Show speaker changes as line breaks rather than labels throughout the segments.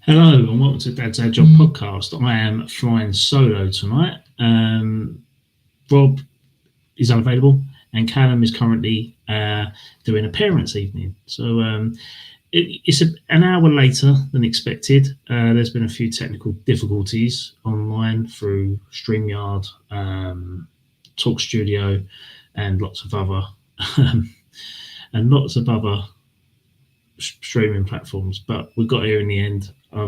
Hello and welcome to Dad's Ad Job podcast. I am flying solo tonight. Rob is unavailable and Callum is currently doing a parents' evening. So it's an hour later than expected. There's been a few technical difficulties online through StreamYard, Talk Studio, and lots of other streaming platforms, but we got here in the end. I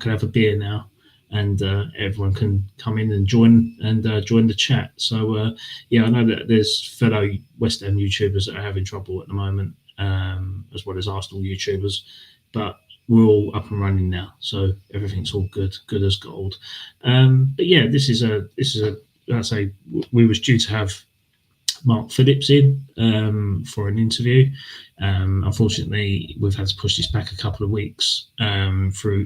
can have a beer now, and everyone can come in and join the chat. So yeah, I know that there's fellow West Ham YouTubers that are having trouble at the moment, as well as Arsenal YouTubers, but we're all up and running now, so everything's all good as gold. But yeah, this is a I'd say we was due to have Mark Phillips in for an interview. Unfortunately, we've had to push this back a couple of weeks through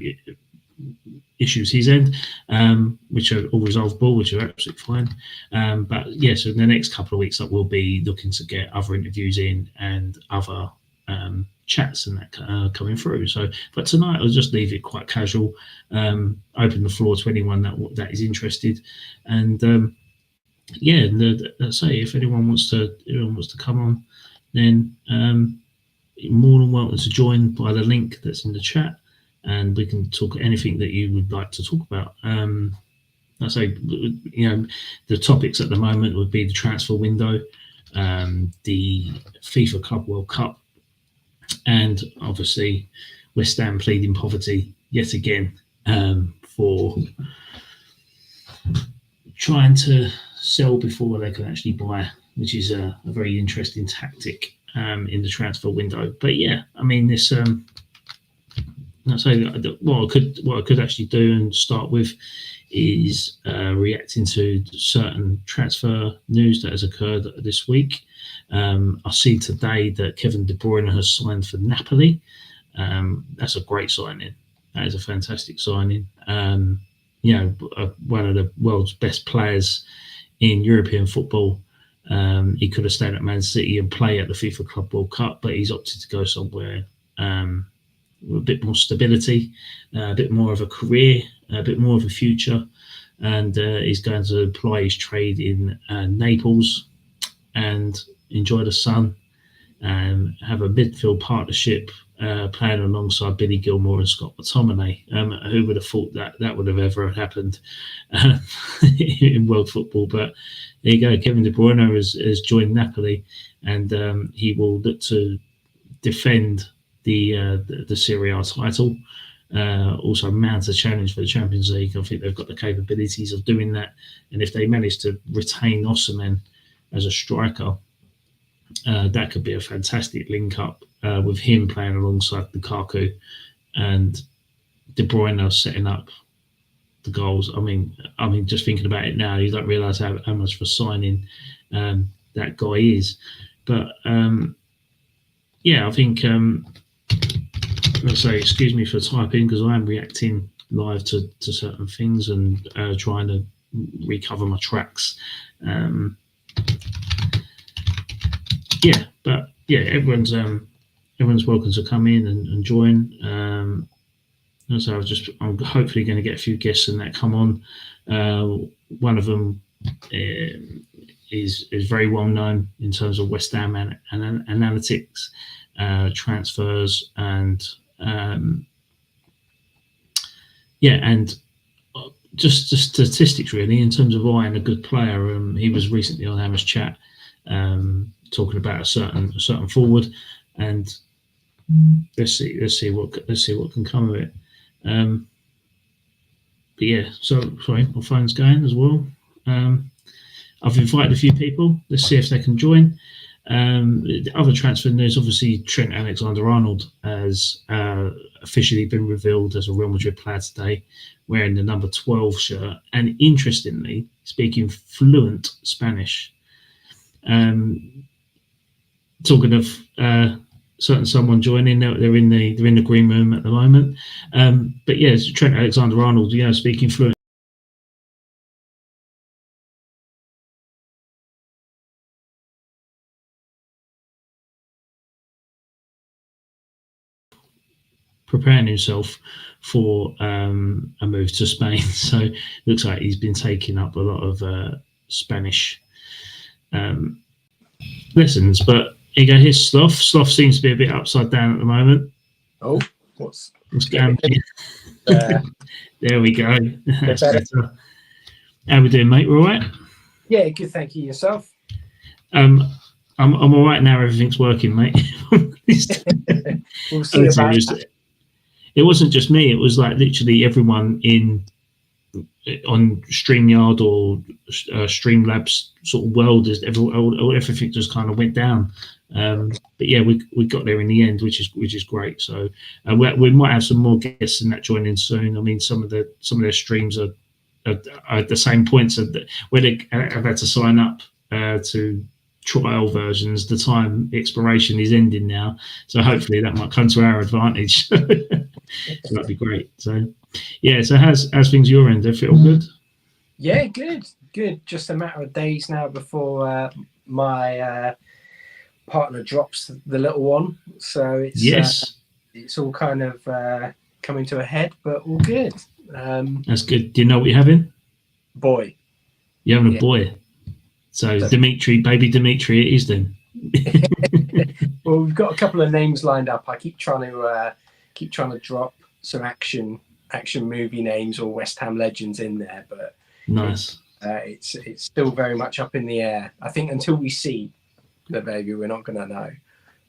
issues his end, which are all resolvable, which are absolutely fine. But yeah, so in the next couple of weeks, that we'll be looking to get other interviews in and other chats and that coming through. So, but tonight I'll just leave it quite casual. Open the floor to anyone that is interested, and yeah, let's say if anyone wants to come on, then you're more than welcome to join by the link that's in the chat, and we can talk anything that you would like to talk about. I say, the topics at the moment would be the transfer window, the FIFA Club World Cup, and obviously West Ham pleading poverty yet again for trying to sell before they can actually buy, which is a very interesting tactic in the transfer window. But yeah, I mean, this. I'd say what I could actually do and start with is reacting to certain transfer news that has occurred this week. I see today that Kevin De Bruyne has signed for Napoli. That's a great signing. That is a fantastic signing. One of the world's best players in European football. He could have stayed at Man City and play at the FIFA Club World Cup, but he's opted to go somewhere with a bit more stability, a bit more of a career, a bit more of a future, and he's going to apply his trade in Naples and enjoy the sun and have a midfield partnership playing alongside Billy Gilmore and Scott McTominay. Who would have thought that would have ever happened in world football? But there you go. Kevin De Bruyne has joined Napoli, and he will look to defend the Serie A title. Also mount a challenge for the Champions League. I think they've got the capabilities of doing that, and if they manage to retain Osimhen as a striker, that could be a fantastic link up with him playing alongside Lukaku and De Bruyne setting up the goals. I mean, just thinking about it now, you don't realise how much of a signing that guy is. But yeah, I think let's say, excuse me for typing because I am reacting live to certain things and trying to recover my tracks. Yeah, but yeah, everyone's welcome to come in and join. So I'm hopefully going to get a few guests and that come on. One of them is very well known in terms of West Ham and analytics, transfers, and and just statistics really in terms of eyeing a good player. He was recently on Hammer's Chat talking about a certain forward, and let's see what can come of it. But yeah, so sorry, my phone's going as well. I've invited a few people. Let's see if they can join. The other transfer news, obviously, Trent Alexander-Arnold has officially been revealed as a Real Madrid player today, wearing the number 12 shirt, and interestingly, speaking fluent Spanish. Talking of someone joining, they're in the green room at the moment. But yeah, Trent Alexander-Arnold, speaking fluent. preparing himself for a move to Spain. So it looks like he's been taking up a lot of Spanish um, lessons. But here you go, here's Sloth. Sloth seems to be a bit upside down at the moment.
Oh, what's
going on? There we go. That's better. How we doing, mate? We're all right?
Yeah, good. Thank you. Yourself?
I'm all right now. Everything's working, mate.
We'll see about that.
It wasn't just me. It was like literally everyone on StreamYard or Streamlabs sort of world. Everything just kind of went down. But yeah, we got there in the end, which is great. So we might have some more guests in that joining soon. I mean, some of their streams are at the same points where they have had to sign up to trial versions. The time expiration is ending now, so hopefully that might come to our advantage. That'd be great. So yeah, so how's things your end? Everything all good?
Yeah, good. Just a matter of days now before my partner drops the little one, so it's
yes,
it's all kind of coming to a head, but all good.
That's good. Do you know what you're having?
Boy.
You're having a boy. So Dimitri, baby Dimitri, it is then.
Well, we've got a couple of names lined up. I keep trying to drop some action movie names or West Ham legends in there, but
nice.
It's still very much up in the air. I think until we see the baby, we're not going to know.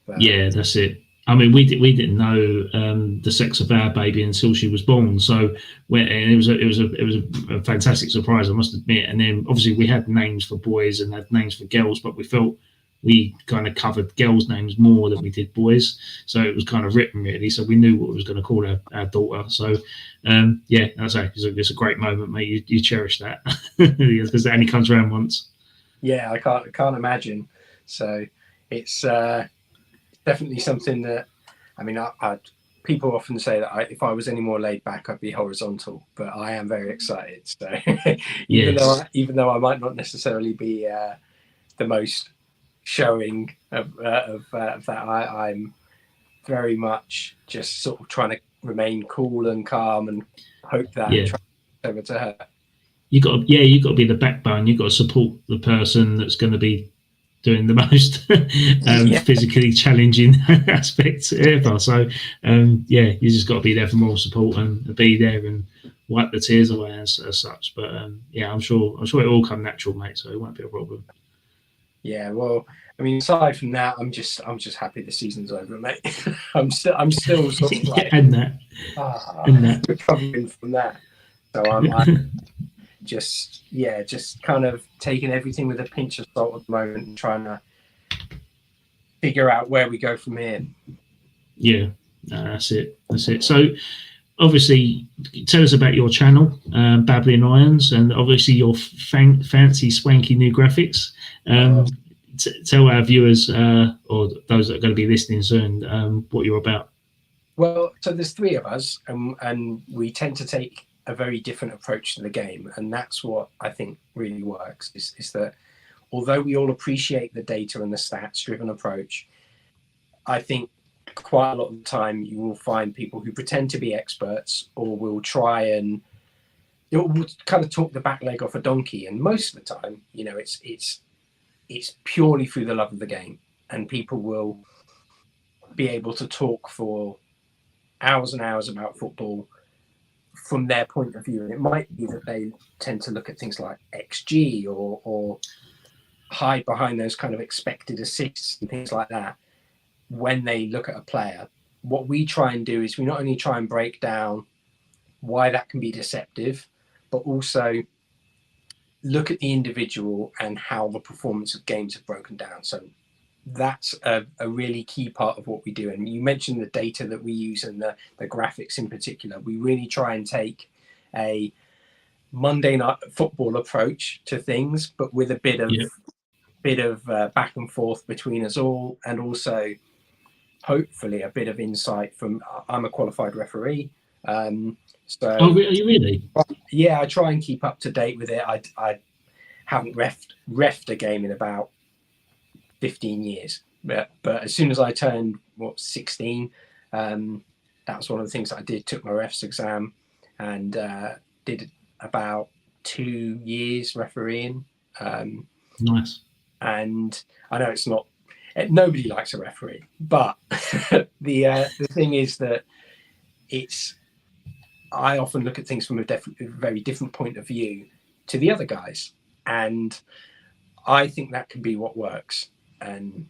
But,
yeah, that's it. I mean, we didn't know the sex of our baby until she was born. So it was a fantastic surprise, I must admit. And then obviously we had names for boys and had names for girls, but we felt we kind of covered girls' names more than we did boys. So it was kind of written really. So we knew what we was going to call our daughter. So yeah, it's a great moment, mate. You cherish that because it only comes around once.
Yeah, I can't imagine. So it's definitely something that, I mean, people often say that if I was any more laid back, I'd be horizontal, but I am very excited. So even though I might not necessarily be the most showing of that, I'm very much just sort of trying to remain cool and calm and hope that over to her.
You got to be the backbone. You got to support the person that's going to be doing the most physically challenging aspects ever. So you just got to be there for moral support and be there and wipe the tears away as such. But I'm sure it will come natural, mate. So it won't be a problem. Yeah,
well, I mean, aside from that, I'm just happy the season's over, mate. I'm still sort of like
and that
recovering from that. So I'm just kind of taking everything with a pinch of salt at the moment and trying to figure out where we go from here.
Yeah, that's it. So obviously tell us about your channel, Babbling Irons, and obviously your fancy swanky new graphics. Tell our viewers or those that are going to be listening soon what you're about.
Well, so there's three of us and we tend to take a very different approach to the game, and that's what I think really works is that although we all appreciate the data and the stats driven approach, I think quite a lot of the time you will find people who pretend to be experts or will try and will kind of talk the back leg off a donkey, and most of the time, you know, it's purely through the love of the game, and people will be able to talk for hours and hours about football from their point of view. And it might be that they tend to look at things like XG or hide behind those kind of expected assists and things like that when they look at a player. What we try and do is we not only try and break down why that can be deceptive, but also look at the individual and how the performance of games have broken down. So that's a really key part of what we do. And you mentioned the data that we use and the graphics in particular. We really try and take a Monday night football approach to things, but with a bit of back and forth between us all, and also hopefully a bit of insight from. I'm a qualified referee, so
are you really?
Yeah, I try and keep up to date with it. I haven't refed a game in about 15 years, but as soon as I turned 16, that was one of the things that I did. Took my refs exam and did about 2 years refereeing.
Nice.
And I know it's not, nobody likes a referee, but the thing is that I often look at things from a very different point of view to the other guys, and I think that can be what works. And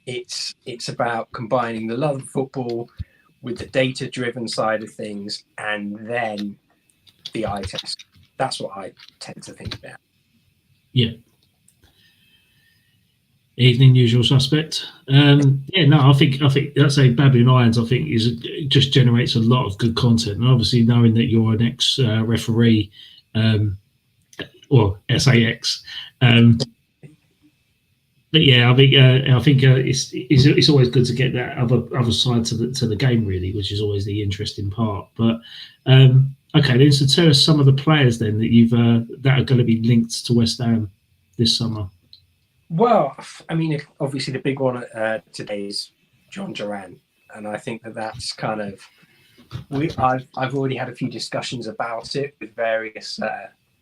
it's about combining the love of football with the data-driven side of things, and then the eye test. That's what I tend to think about.
Yeah. Evening, usual suspect. I think that's a Babylon Irons. I think just generates a lot of good content, and obviously knowing that you're an ex referee, or SAX. But yeah, I think it's always good to get that other side to the game, really, which is always the interesting part. But okay, then so tell us some of the players then that you've that are going to be linked to West Ham this summer.
Well, I mean, obviously the big one today is John Duran, and I think that's kind of I've already had a few discussions about it with various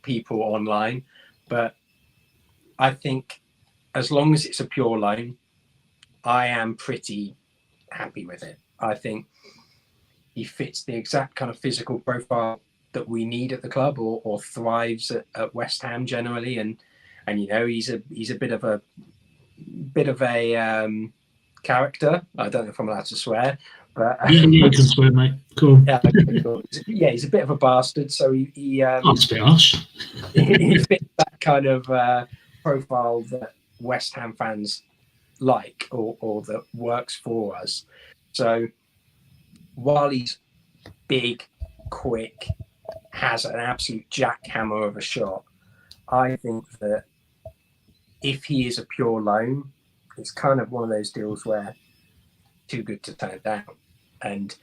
people online, but I think as long as it's a pure loan, I am pretty happy with it. I think he fits the exact kind of physical profile that we need at the club, or thrives at West Ham generally, and you know, he's a bit of a character. I don't know if I'm allowed to swear, but
you can swear, mate. Cool.
Yeah, cool. Yeah, he's a bit of a bastard. So he
that's a bit harsh.
he fits that kind of profile that West Ham fans like, or that works for us. So while he's big, quick, has an absolute jackhammer of a shot, I think that if he is a pure loan, it's kind of one of those deals where too good to turn down, and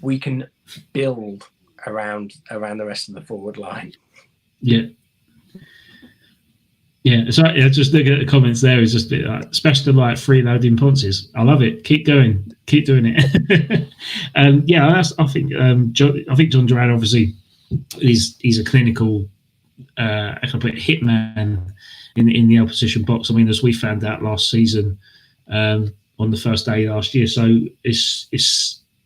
we can build around the rest of the forward line.
Yeah. Yeah, so just looking at the comments there is just a bit like, especially like freeloading Ponces. I love it. Keep going. Keep doing it. I think John Duran obviously he's a clinical hitman in the opposition box. I mean, as we found out last season on the first day last year. So it's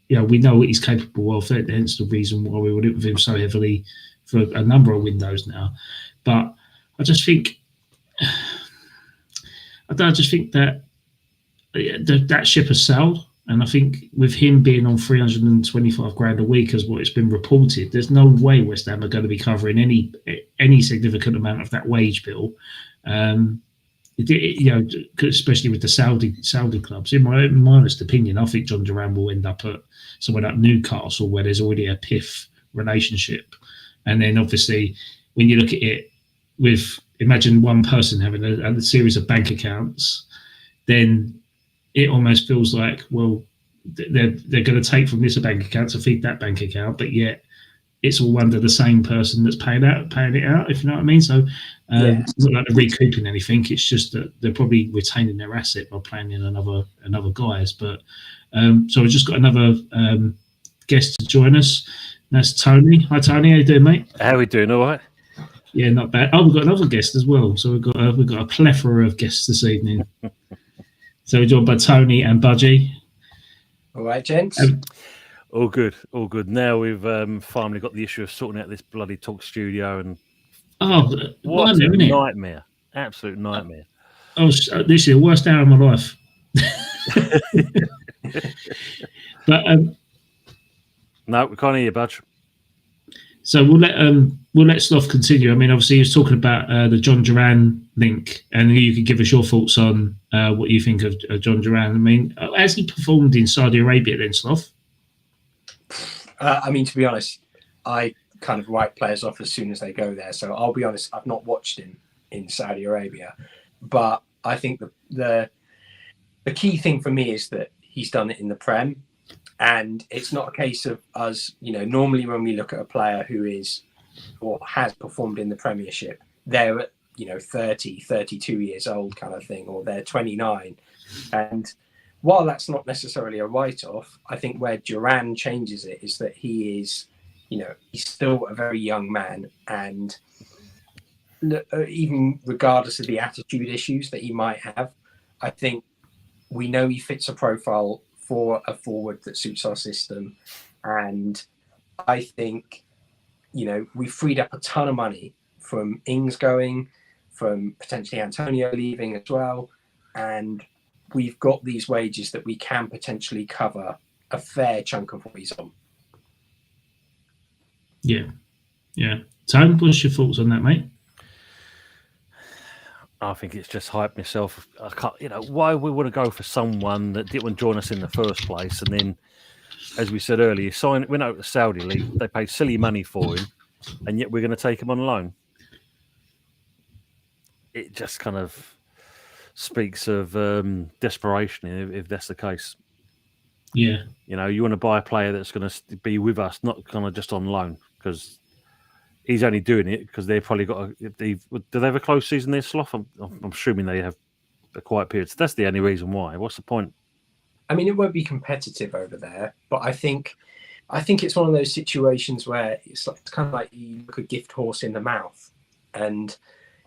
we know what he's capable of. Hence the reason why we were with him so heavily for a number of windows now. But I just think that that ship has sailed. And I think with him being on 325 grand a week, as what it's been reported, there's no way West Ham are going to be covering any significant amount of that wage bill. Especially with the Saudi clubs. In my honest opinion, I think John Duran will end up at somewhere like Newcastle, where there's already a PIF relationship. And then obviously, when you look at it imagine one person having a series of bank accounts, then it almost feels like, well, they're going to take from this bank account to feed that bank account, but yet it's all under the same person that's paying it out, if you know what I mean. So it's not like they're recouping anything. It's just that they're probably retaining their asset by playing in another guys. But so we've just got another guest to join us. That's Tony. Hi, Tony. How you doing, mate?
How are we doing? All right.
Yeah, not bad. Oh, we've got another guest as well. So we've got a plethora of guests this evening. So we're joined by Tony and Budgie.
All right, gents.
All good. Now we've finally got the issue of sorting out this bloody talk studio, and what a nightmare! Absolute nightmare.
This is the worst hour of my life. But
no, we can't hear you, Budge.
So we'll let Sloth continue. I mean, obviously, he was talking about the John Duran link, and you could give us your thoughts on what you think of John Duran. I mean, has he performed in Saudi Arabia then, Sloth?
I mean, to be honest, I kind of write players off as soon as they go there. So I'll be honest, I've not watched him in Saudi Arabia, but I think the key thing for me is that he's done it in the Prem. And it's not a case of us, normally when we look at a player who is or has performed in the Premiership, they're at, 30, 32 years old kind of thing, or they're 29. And while that's not necessarily a write-off, I think where Duran changes it is that he is, he's still a very young man, and even regardless of the attitude issues that he might have, I think we know he fits a profile for a forward that suits our system. And I think, we freed up a ton of money from Ings going, from potentially Antonio leaving as well. And we've got these wages that we can potentially cover a fair chunk of what he's on.
Yeah. Tone, what's your thoughts on that, mate?
I think it's just hype myself. I can't, why we want to go for someone that didn't want to join us in the first place, and then, as we said earlier, went out to the Saudi League. They paid silly money for him, and yet we're going to take him on loan. It just kind of speaks of desperation if that's the case.
Yeah.
You want to buy a player that's going to be with us, not kind of just on loan, because he's only doing it because they've probably got do they have a close season there, Sloth? I'm assuming they have a quiet period. So that's the only reason why. What's the point?
I mean, it won't be competitive over there, but I think it's one of those situations where it's kind of like you look a gift horse in the mouth, and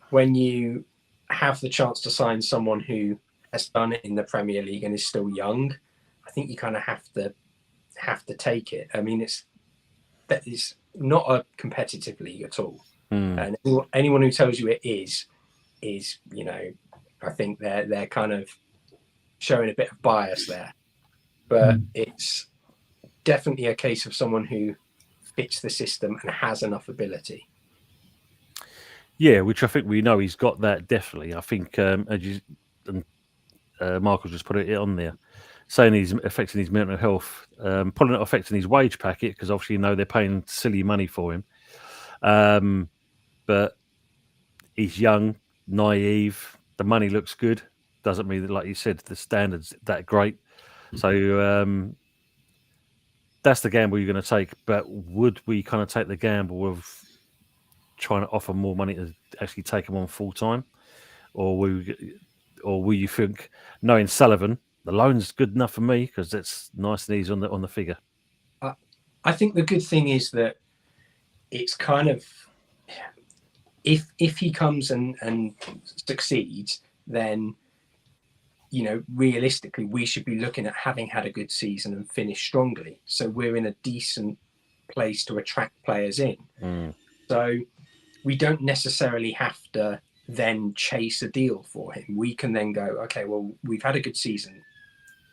when you have the chance to sign someone who has done it in the Premier League and is still young, I think you kind of have to take it. I mean, it's not a competitive league at all, and anyone who tells you it is I think they're kind of showing a bit of bias there. But it's definitely a case of someone who fits the system and has enough ability.
Yeah, which I think we know he's got that, definitely. I think, Michael just put it on there, saying he's affecting his mental health, probably not affecting his wage packet, because obviously they're paying silly money for him. But he's young, naive, the money looks good. Doesn't mean that, like you said, the standard's that great. So that's the gamble you're going to take. But would we kind of take the gamble of trying to offer more money to actually take him on full time, or will you think, knowing Sullivan, the loan's good enough for me because it's nice and easy on the figure?
I think the good thing is that it's kind of, if he comes and succeeds, then realistically we should be looking at having had a good season and finished strongly, so we're in a decent place to attract players in. So we don't necessarily have to then chase a deal for him. We can then go, okay, well, we've had a good season.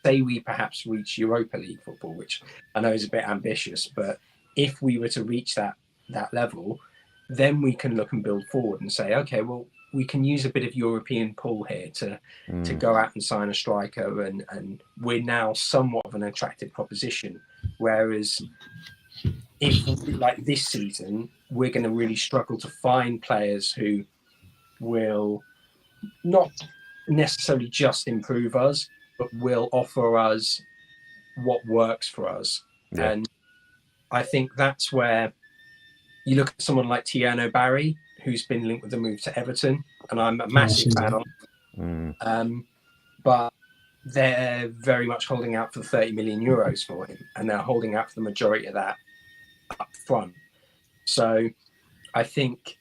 Say we perhaps reach Europa League football, which I know is a bit ambitious, but if we were to reach that level, then we can look and build forward and say, okay, well, we can use a bit of European pull here to go out and sign a striker, and we're now somewhat of an attractive proposition. Whereas if, like this season, we're going to really struggle to find players who will not necessarily just improve us, but will offer us what works for us. Yeah. And I think that's where you look at someone like Tiano Barry, who's been linked with the move to Everton, and I'm a massive fan of. But they're very much holding out for 30 million euros for him, and they're holding out for the majority of that up front. So I think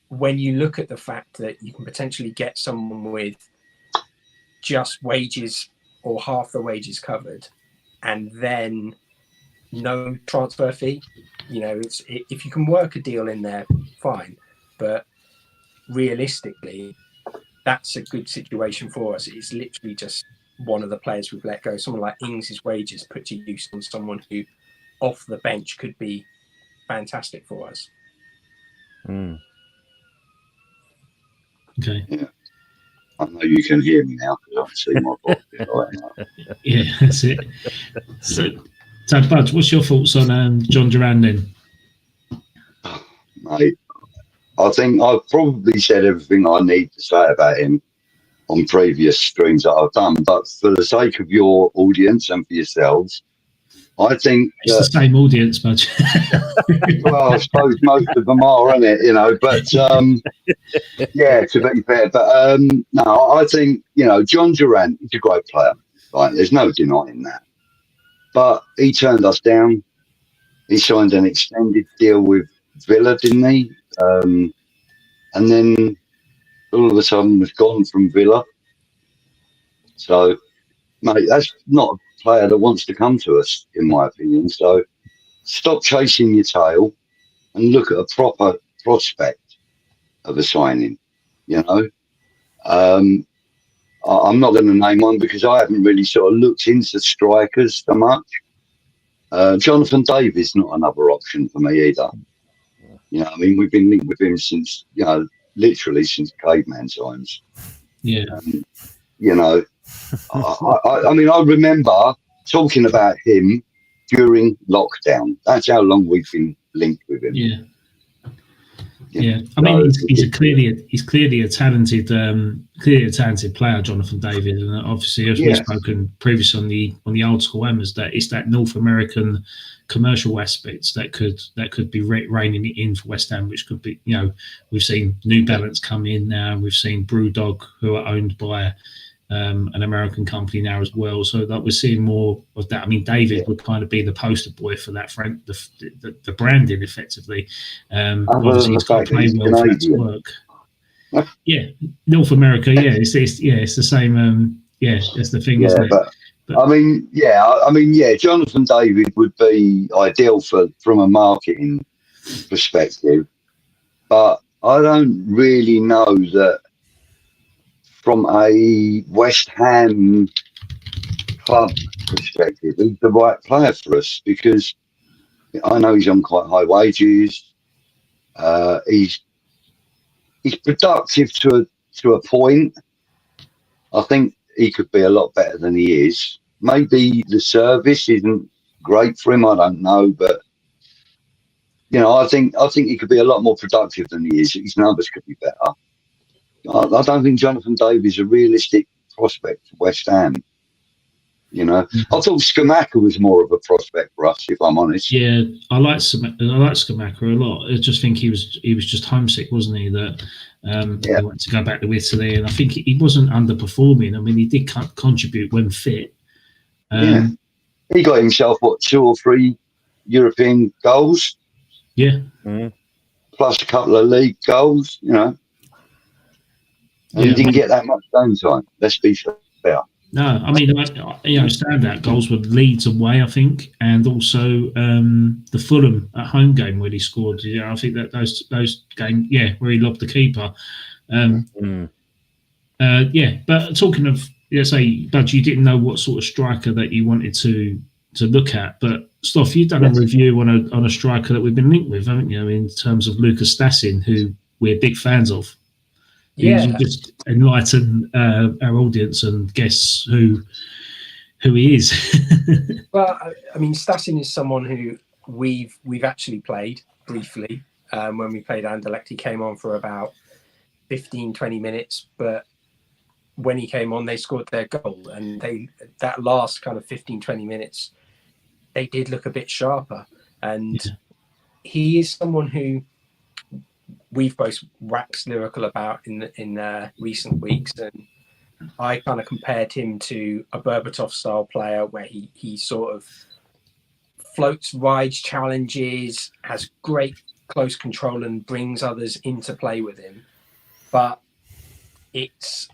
when you look at the fact that you can potentially get someone with just wages or half the wages covered, and then no transfer fee, if you can work a deal in there, fine. But realistically, that's a good situation for us. It's literally just one of the players we've let go. Someone like Ings' wages put to use on someone who off the bench could be fantastic for us.
Okay.
Yeah. I know you can hear me now because I can see my body right now.
Yeah, that's it. So Budge, what's your thoughts on John Duran then?
Mate, I think I've probably said everything I need to say about him on previous streams that I've done, but for the sake of your audience and for yourselves, I think
it's the same audience, Budge.
Well, I suppose most of them are, isn't it? But yeah, to be fair. But no, I think John Duran is a great player. Right? There's no denying that. But he turned us down. He signed an extended deal with Villa, didn't he? And then all of a sudden was gone from Villa. So, mate, that's not a player that wants to come to us, in my opinion. So, stop chasing your tail and look at a proper prospect of a signing. You know, I'm not going to name one because I haven't really sort of looked into strikers so much. Jonathan Davies not another option for me either. You know, I mean, we've been linked with him since, you know, literally since caveman times.
Yeah.
You know, I mean, I remember talking about him during lockdown. That's how long we've been linked with him.
Yeah. Yeah, I mean, he's clearly a talented player, Jonathan David, and obviously, as we've spoken previously on the old school Hammers, that it's that North American commercial aspects that could be reining it in for West Ham, which could be, you know, we've seen New Balance come in now, we've seen Brewdog, who are owned by an American company now as well, so that we're seeing more of that. I mean, David would kind of be the poster boy for that, the branding effectively. Obviously, he's got to play well for that to work. Yeah, North America. Yeah, it's the same. That's the thing, isn't it?
But I mean, Jonathan David would be ideal from a marketing perspective, but I don't really know that. From a West Ham club perspective, he's the right player for us because I know he's on quite high wages. He's productive to a point. I think he could be a lot better than he is. Maybe the service isn't great for him. I don't know, but you know, I think he could be a lot more productive than he is. His numbers could be better. I don't think Jonathan Davies is a realistic prospect for West Ham. You know, I thought Scamacca was more of a prospect for us, if I'm honest.
Yeah, I like Scamacca a lot. I just think he was just homesick, wasn't he? That he wanted to go back to Italy, and I think he wasn't underperforming. I mean, he did contribute when fit.
He got himself 2 or 3 European goals.
Yeah,
plus a couple of league goals. You know. And he didn't get that much game time. Let's be fair.
No, I mean, you know, standout goals were Leeds away, I think, and also the Fulham at home game where he scored. Yeah, I think that those games, where he lobbed the keeper. But talking of, say, Budge, you didn't know what sort of striker that you wanted to look at, but Stoff, you've done a review on a striker that we've been linked with, haven't you? In terms of Lucas Stassin, who we're big fans of. You just enlighten our audience and guess who he is.
Well, I mean, Stassin is someone who we've actually played briefly when we played Anderlecht. He came on for about 15-20 minutes, but when he came on, they scored their goal, and that last kind of 15-20 minutes, they did look a bit sharper. And he is someone who we've both waxed lyrical about in recent weeks, and I kind of compared him to a Berbatov style player where he sort of floats, rides challenges, has great close control and brings others into play with him. But it's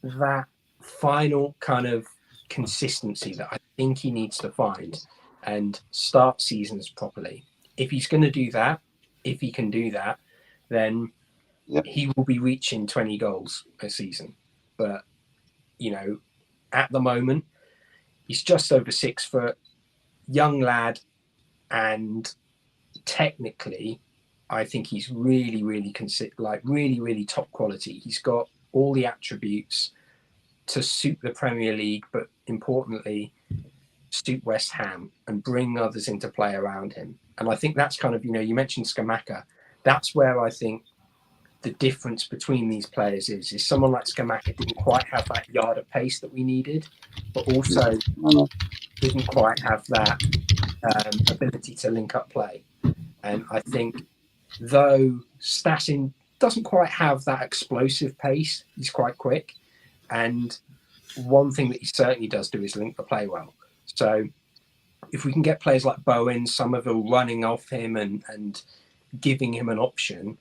that final kind of consistency that I think he needs to find and start seasons properly. If he's going to do that, if he can do that, then he will be reaching 20 goals a season. But, you know, at the moment, he's just over 6 foot, young lad, and technically, I think he's really, really really top quality. He's got all the attributes to suit the Premier League, but importantly, suit West Ham and bring others into play around him. And I think that's kind of, you know, you mentioned Scamacca. That's where I think the difference between these players is someone like Scamacca didn't quite have that yard of pace that we needed, but also didn't quite have that ability to link up play. And I think though Stassin doesn't quite have that explosive pace, he's quite quick. And one thing that he certainly does do is link the play well. So if we can get players like Bowen, Somerville running off him and giving him an option,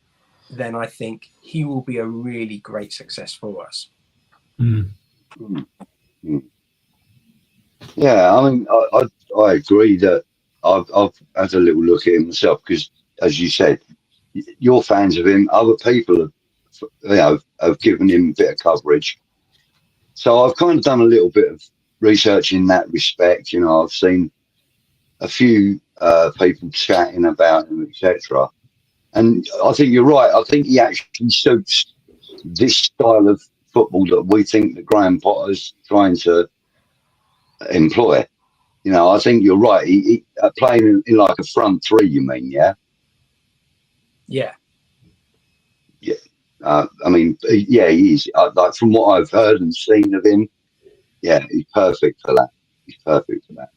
then I think he will be a really great success for us.
Mm.
Yeah, I mean, I agree that I've had a little look at him myself because, as you said, you're fans of him. Other people have given him a bit of coverage. So I've kind of done a little bit of research in that respect. You know, I've seen a few people chatting about him, etc. And I think you're right. I think he actually suits this style of football that we think that Graham Potter's trying to employ. You know, I think you're right. He playing in like a front three, you mean, yeah?
Yeah.
Yeah. I mean, yeah, he is. Like from what I've heard and seen of him, yeah, he's perfect for that. He's perfect for that.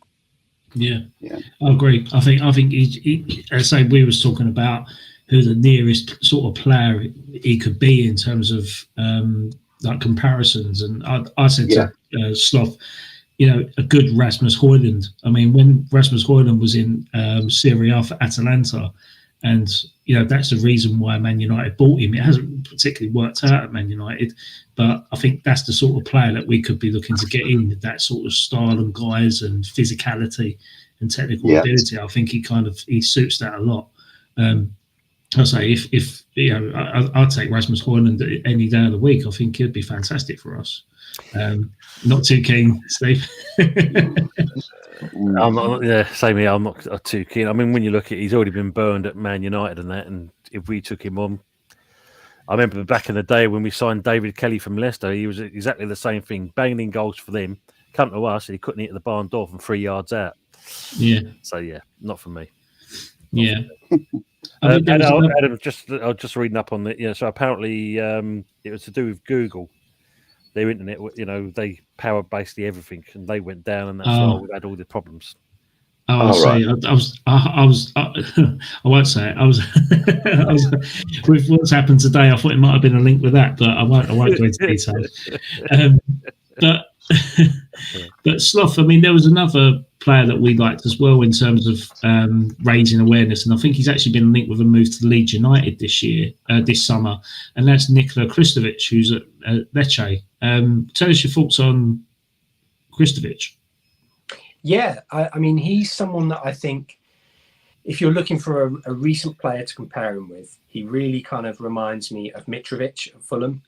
Yeah,
Yeah.
I agree. I think he as I say, we was talking about who the nearest sort of player he could be in terms of like comparisons, and I said to Sloth, you know, a good Rasmus Højlund. I mean, when Rasmus Højlund was in Serie A for Atalanta, and you know that's the reason why Man United bought him. It hasn't particularly worked out at Man United, but I think that's the sort of player that we could be looking to get in with that sort of style and guise and physicality and technical ability. I think he suits that a lot. I say if you know, I'd take Rasmus Højlund any day of the week. I think he'd be fantastic for us. Not too keen, Steve.
I'm not, yeah, same here. I'm not too keen. I mean, when you look at it, he's already been burned at Man United and that, and if we took him on, I remember back in the day when we signed David Kelly from Leicester, he was exactly the same thing, banging in goals for them. Come to us, and he couldn't hit the barn door from 3 yards out.
Yeah.
So yeah, not for me.
Yeah.
I was just reading up on it. So apparently it was to do with Google. Their internet, you know, they power basically everything, and they went down, and that's why we had all the problems.
I won't say it. I was with what's happened today. I thought it might have been a link with that, but I won't go into details. But Sloth, I mean, there was another player that we liked as well in terms of raising awareness, and I think he's actually been linked with a move to Leeds United this summer, and that's Nikola Kristovic, who's at Lecce. Tell us your thoughts on Kristovic.
Yeah, I mean, he's someone that I think if you're looking for a recent player to compare him with, he really kind of reminds me of Mitrovic at Fulham.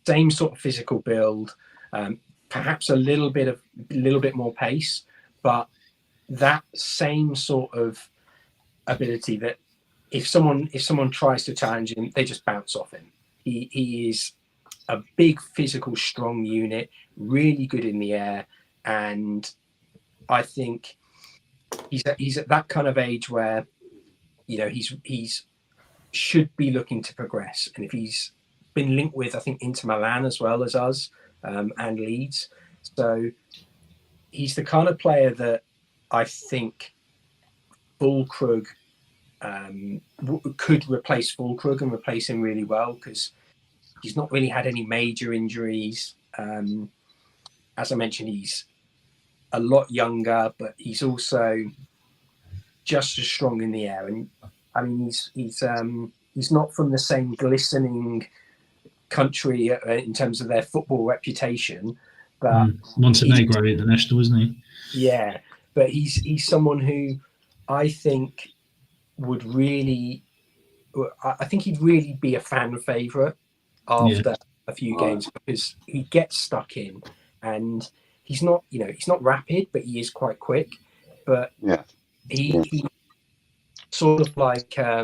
Same sort of physical build, perhaps a little bit more pace, but that same sort of ability that if someone tries to challenge him, they just bounce off him. He is a big physical, strong unit, really good in the air, and I think he's at that kind of age where, you know, he's should be looking to progress, and if he's been linked with, I think, Inter Milan as well as us and Leeds, so he's the kind of player that I think Füllkrug could replace Füllkrug and replace him really well, because he's not really had any major injuries. As I mentioned, he's a lot younger, but he's also just as strong in the air. And I mean, he's not from the same glistening country in terms of their football reputation, but
Montenegro international, isn't he?
Yeah, but he's someone who I think would really, I think he'd really be a fan favourite after a few games, because he gets stuck in, and he's not rapid, but he is quite quick. But he sort of like a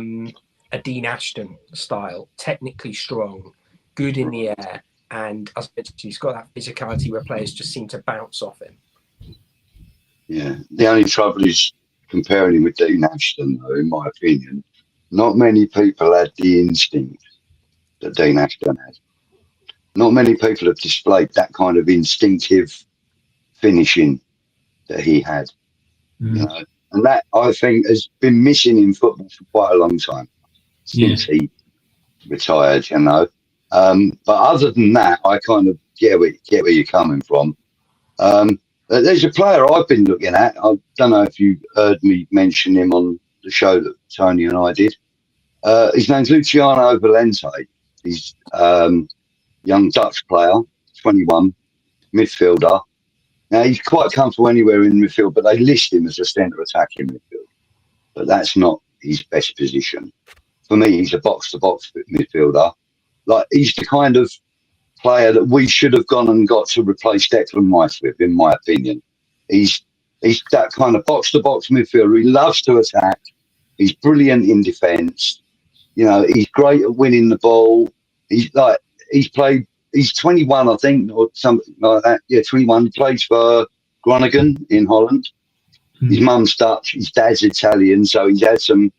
Dean Ashton style, technically strong, good in the air, and as I mentioned, he's got that physicality where players just seem to bounce off him.
Yeah, the only trouble is comparing him with Dean Ashton, though, in my opinion. Not many people had the instinct that Dean Ashton had. Not many people have displayed that kind of instinctive finishing that he had. You know? And that, I think, has been missing in football for quite a long time, since he retired, you know. But other than that, I kind of get where you're coming from. There's a player I've been looking at. I don't know if you heard me mention him on the show that Tony and I did. His name's Luciano Valente. He's young Dutch player, 21, midfielder. Now, he's quite comfortable anywhere in midfield, but they list him as a centre attacking midfield. But that's not his best position. For me, he's a box-to-box midfielder. Like, he's the kind of player that we should have gone and got to replace Declan Rice with, in my opinion. He's that kind of box-to-box midfielder. He loves to attack. He's brilliant in defence. You know, he's great at winning the ball. He's 21, I think, or something like that. Yeah, 21. He plays for Groningen in Holland. His mum's Dutch, his dad's Italian, so he's had some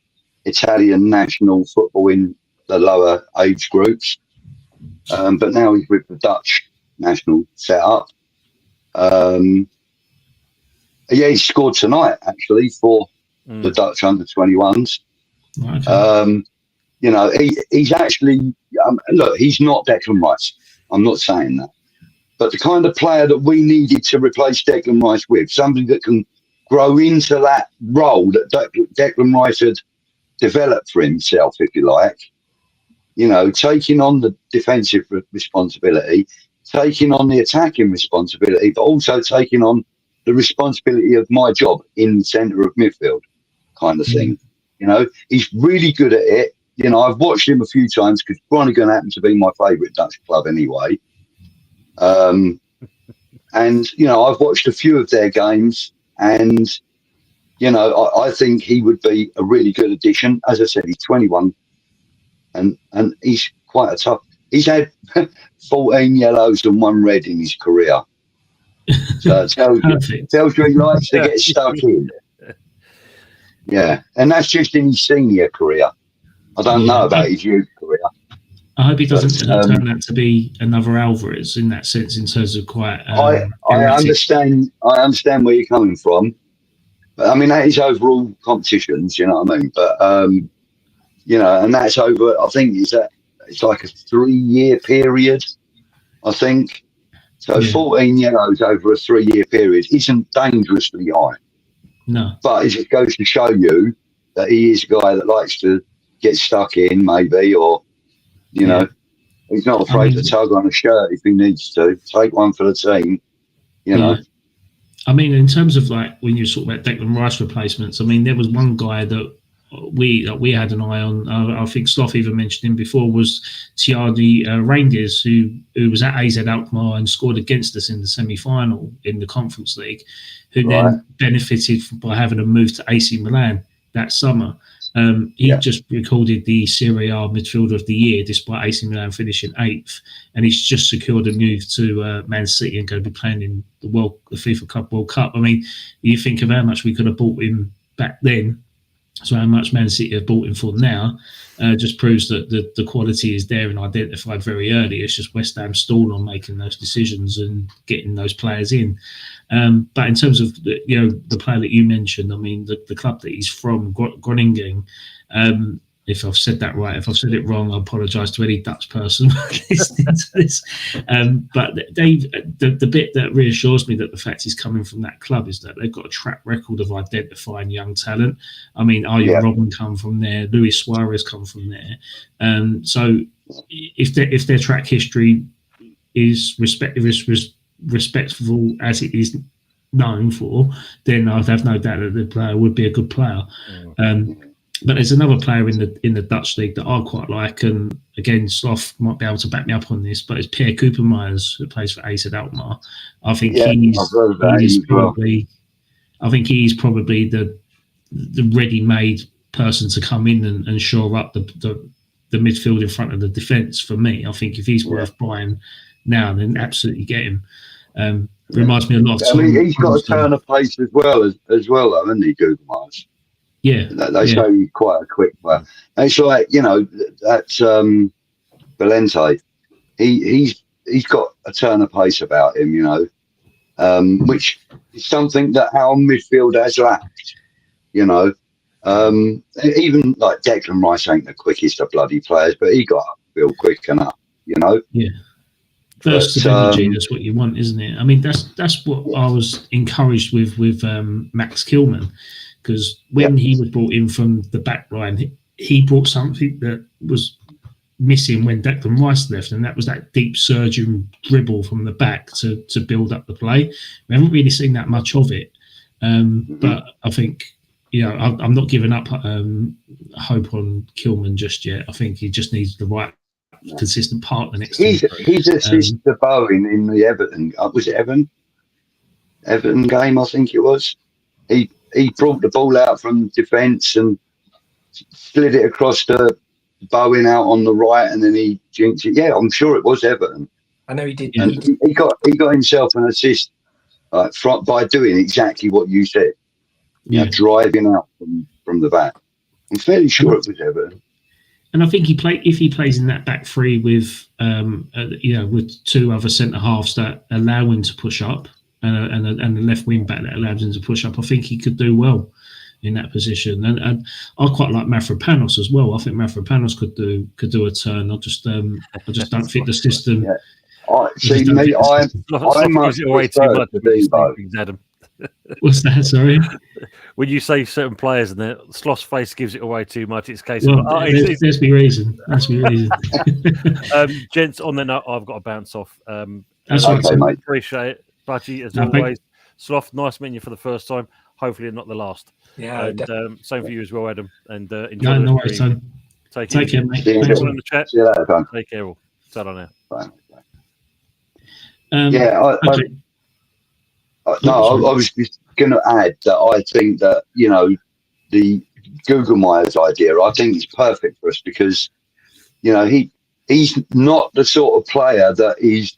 Italian national football in the lower age groups. But now he's with the Dutch national setup. He scored tonight, actually, for the Dutch under-21s.
Okay.
You know, he's actually, look, he's not Declan Rice. I'm not saying that. But the kind of player that we needed to replace Declan Rice with, somebody that can grow into that role that Declan Rice had developed for himself, if you like. You know, taking on the defensive responsibility, taking on the attacking responsibility, but also taking on the responsibility of my job in the centre of midfield kind of thing. You know, he's really good at it. You know, I've watched him a few times because Groningen happens to be my favourite Dutch club anyway. And, you know, I've watched a few of their games and, you know, I think he would be a really good addition. As I said, he's 21 and he's quite a tough. He's had 14 yellows and 1 red in his career. So it tells you he likes to get stuck in. Yeah, and that's just in his senior career. I don't know about his youth career.
I hope he doesn't turn out to be another Alvarez in that sense, in terms of quite.
I understand where you're coming from, but I mean that is overall competitions. You know what I mean? But you know, and that's over. I think it's like a 3-year period. I think so. 14 yellows over a 3-year period isn't dangerously high.
No, but
it just goes to show you that he is a guy that likes to get stuck in, maybe, or you know, he's not afraid to tug on a shirt if he needs to. Take one for the team, you know.
I mean, in terms of like when you talk about Declan Rice replacements, I mean, there was one guy that we had an eye on. I think Sloth even mentioned him before, was Tiardi Reindeers, who was at AZ Alkmaar and scored against us in the semi-final in the Conference League, who then benefited by having a move to AC Milan that summer. He just recorded the Serie A Midfielder of the Year, despite AC Milan finishing 8th, and he's just secured a move to Man City and going to be playing in the FIFA Club World Cup. I mean, you think of how much we could have bought him back then, so how much Man City have bought him for now, just proves that the quality is there and identified very early. It's just West Ham stalled on making those decisions and getting those players in. But in terms of the player that you mentioned, I mean, the club that he's from, Groningen, if I've said that right, if I've said it wrong, I apologise to any Dutch person listening to this. But Dave, the bit that reassures me that the fact he's coming from that club is that they've got a track record of identifying young talent. I mean, Arjen Robben come from there, Luis Suarez come from there. So if their track history is respectful as it is known for, then I'd have no doubt that the player would be a good player. But there's another player in the Dutch league that I quite like, and again, Sloth might be able to back me up on this, but it's Pierre Koopmeiners, who plays for AZ Alkmaar. I think he's probably the ready-made person to come in and shore up the midfield in front of the defence. For me, I think if he's worth buying now, then absolutely get him. Reminds me a lot of Tom.
I mean, he's got a turn of pace as well, though, hasn't he, Koopmeiners?
Yeah,
they show you quite a quick player. And it's like, you know, that's Valente. He's got a turn of pace about him, you know, which is something that our midfield has lacked. You know, even like Declan Rice ain't the quickest of bloody players, but he got upfield quick enough. You know.
Yeah. Bursts
But,
of energy, that's what you want, isn't it? I mean, that's what I was encouraged with Max Kilman, because when he was brought in from the back line, he brought something that was missing when Declan Rice left, and that was that deep surging dribble from the back to build up the play. We haven't really seen that much of it, but I think, you know, I'm not giving up hope on Kilman just yet. I think he just needs the right consistent partner next to him.
He's assisted to Bowen in the Everton. Was it Everton game? I think it was. He brought the ball out from defence and slid it across to Bowen out on the right, and then he jinxed it. Yeah, I'm sure it was Everton.
I know he did.
And he got himself an assist by doing exactly what you said.
Yeah,
driving out from the back. I'm fairly sure it was Everton.
And I think if he plays in that back three with with two other centre halves that allow him to push up, and a left wing back that allows him to push up, I think he could do well in that position. And I quite like Mavropanos as well. I think Mavropanos could do a turn. I just don't fit the system.
Yeah. I
gives it away too much. Adam.
What's that? Sorry.
When you say certain players and the Sloss face gives it away too much, it's a case
well,
of
there's me reason. That's me reason.
Gents, on that note, I've got to bounce off.
That's
okay, mate.
Appreciate it, Budgie, as always. Sloth, nice meeting you for the first time. Hopefully, not the last.
Yeah,
and same for you as well, Adam. And enjoy.
No worries, son. Take care, mate.
Thanks
in the chat.
See you later, son.
Take care, all. Set on now.
Bye.
Okay.
I was just going to add that I think that, you know, the Google Myers idea, I think is perfect for us because, you know, he's not the sort of player that is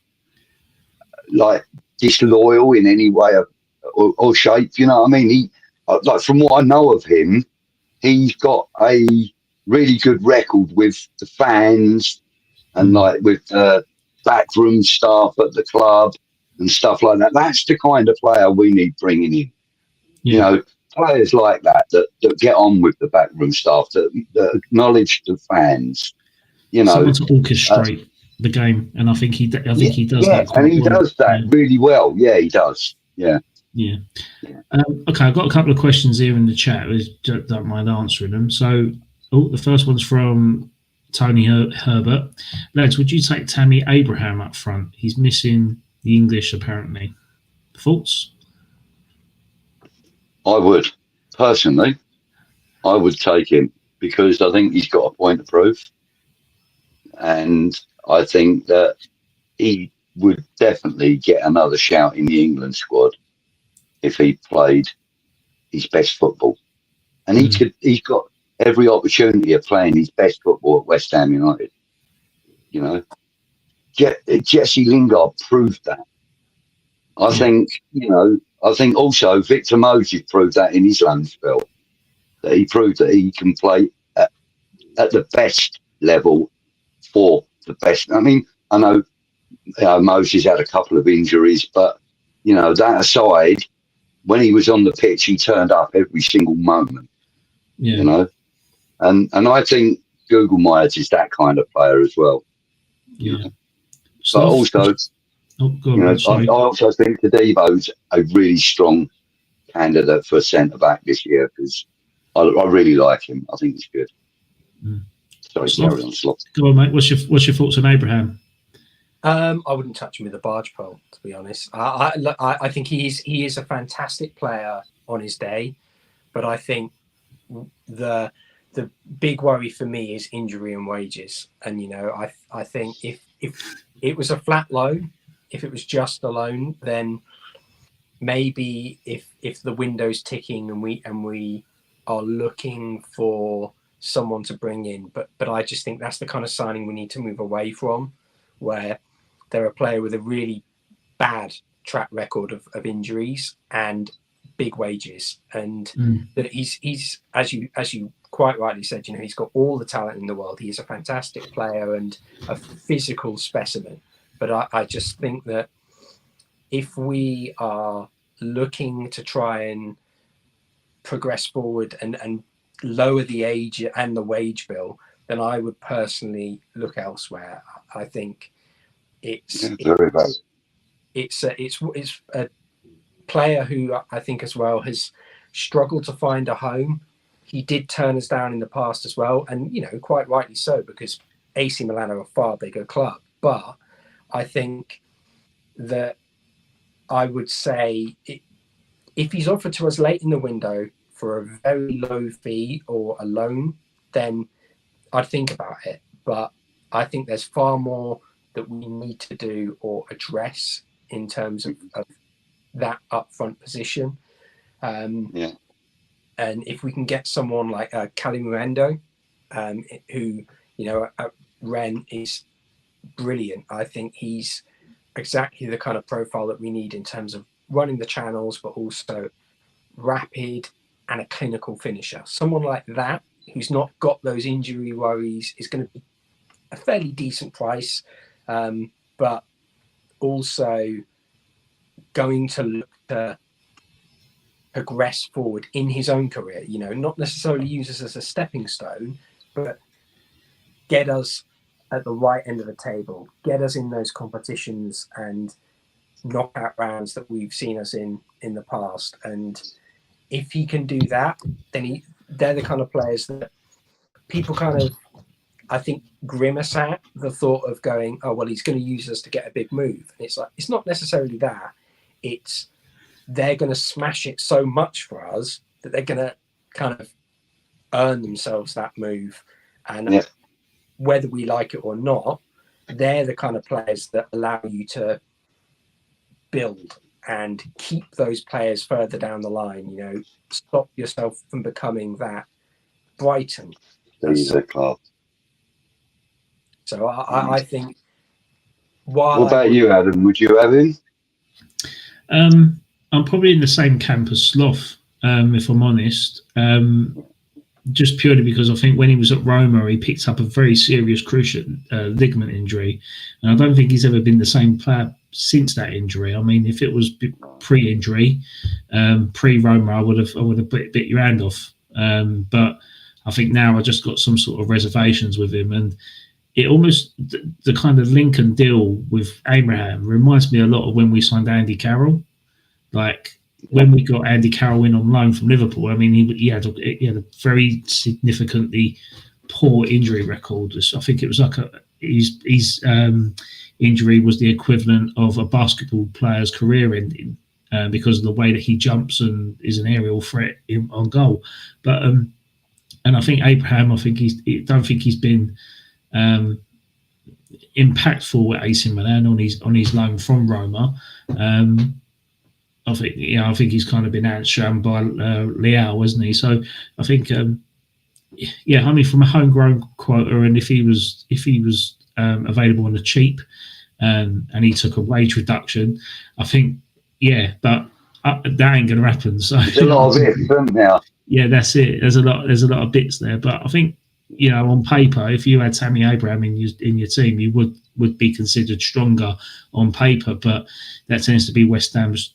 like disloyal in any way or shape. You know what I mean? He, like, from what I know of him, he's got a really good record with the fans and like with backroom staff at the club and stuff like that. That's the kind of player we need bringing in.
Yeah.
You know, players like that get on with the backroom staff, that acknowledge the fans. You know,
someone to orchestrate the game, and I think he does that.
Yeah, and he does that really well. Yeah, he does. Yeah.
Yeah. Okay, I've got a couple of questions here in the chat. I don't mind answering them. So, the first one's from Tony Herbert. Lads, would you take Tammy Abraham up front? He's missing the English, apparently. Thoughts?
I would. Personally, I would take him because I think he's got a point to prove. And I think that he would definitely get another shout in the England squad if he played his best football. And he's got every opportunity of playing his best football at West Ham United. You know, Jesse Lingard proved that. I think, you know, I think also Victor Moses proved that in his loan spell, that he proved that he can play at the best level for the best. I mean, I know Moses had a couple of injuries, but, you know, that aside, when he was on the pitch, he turned up every single moment.
Yeah.
You know, and I think Google Myers is that kind of player as well.
Yeah.
You know? But also, I also think Tadebo's a really strong candidate for centre back this year because I really like him. I think he's good. Sorry, carry on, Sloth.
Go on, mate. What's your thoughts on Abraham?
I wouldn't touch him with a barge pole, to be honest. I think he is a fantastic player on his day, but I think the big worry for me is injury and wages. And you know, I think if it was a flat loan, if it was just a loan, then maybe if the window's ticking and we are looking for someone to bring in, but I just think that's the kind of signing we need to move away from, where they're a player with a really bad track record of injuries and big wages, and that he's as you quite rightly said, you know, he's got all the talent in the world. He is a fantastic player and a physical specimen. But I just think that if we are looking to try and progress forward and lower the age and the wage bill, then I would personally look elsewhere. I think It's
very bad.
It's a player who I think as well has struggled to find a home. He did turn us down in the past as well, and quite rightly so, because AC Milan are a far bigger club. But I think that I would say if he's offered to us late in the window for a very low fee or a loan, then I'd think about it. But I think there's far more that we need to do or address in terms of that upfront position. And if we can get someone like Calimundo, who, at Rennes is brilliant. I think he's exactly the kind of profile that we need in terms of running the channels, but also rapid and a clinical finisher. Someone like that, who's not got those injury worries, is going to be a fairly decent price, but also going to look to progress forward in his own career, not necessarily use us as a stepping stone, but get us at the right end of the table, get us in those competitions and knockout rounds that we've seen us in the past. And if he can do that, then they're the kind of players that people kind of, I think, grimace at the thought of going, oh, well, he's going to use us to get a big move. And it's like, it's not necessarily that. It's they're going to smash it so much for us that they're going to kind of earn themselves that move. And whether we like it or not, they're the kind of players that allow you to build and keep those players further down the line, stop yourself from becoming that Brighton. So I think.
What about you, Adam? Would you have him?
I'm probably in the same camp as Sloth, if I'm honest. Just purely because I think when he was at Roma, he picked up a very serious cruciate ligament injury, and I don't think he's ever been the same player since that injury. I mean, if it was pre-injury, pre-Roma, I would have bit your hand off. But I think now I just got some sort of reservations with him, and it almost the kind of link and deal with Abraham reminds me a lot of when we signed Andy Carroll. Like when we got Andy Carroll in on loan from Liverpool, I mean, he had a very significantly poor injury record. I think it was like his injury was the equivalent of a basketball player's career ending because of the way that he jumps and is an aerial threat on goal. But and I think Abraham, I don't think he's been impactful at AC Milan on his loan from Roma. I think he's kind of been outshone by Leao, hasn't he? So I think, I mean, from a homegrown quota, and if he was available on the cheap, and he took a wage reduction, I think, but that ain't going to happen. So
there's a lot of ifs, isn't there?
Yeah, that's it. There's a lot of bits there, but I think, on paper, if you had Tammy Abraham in your team, you would be considered stronger on paper. But that tends to be West Ham's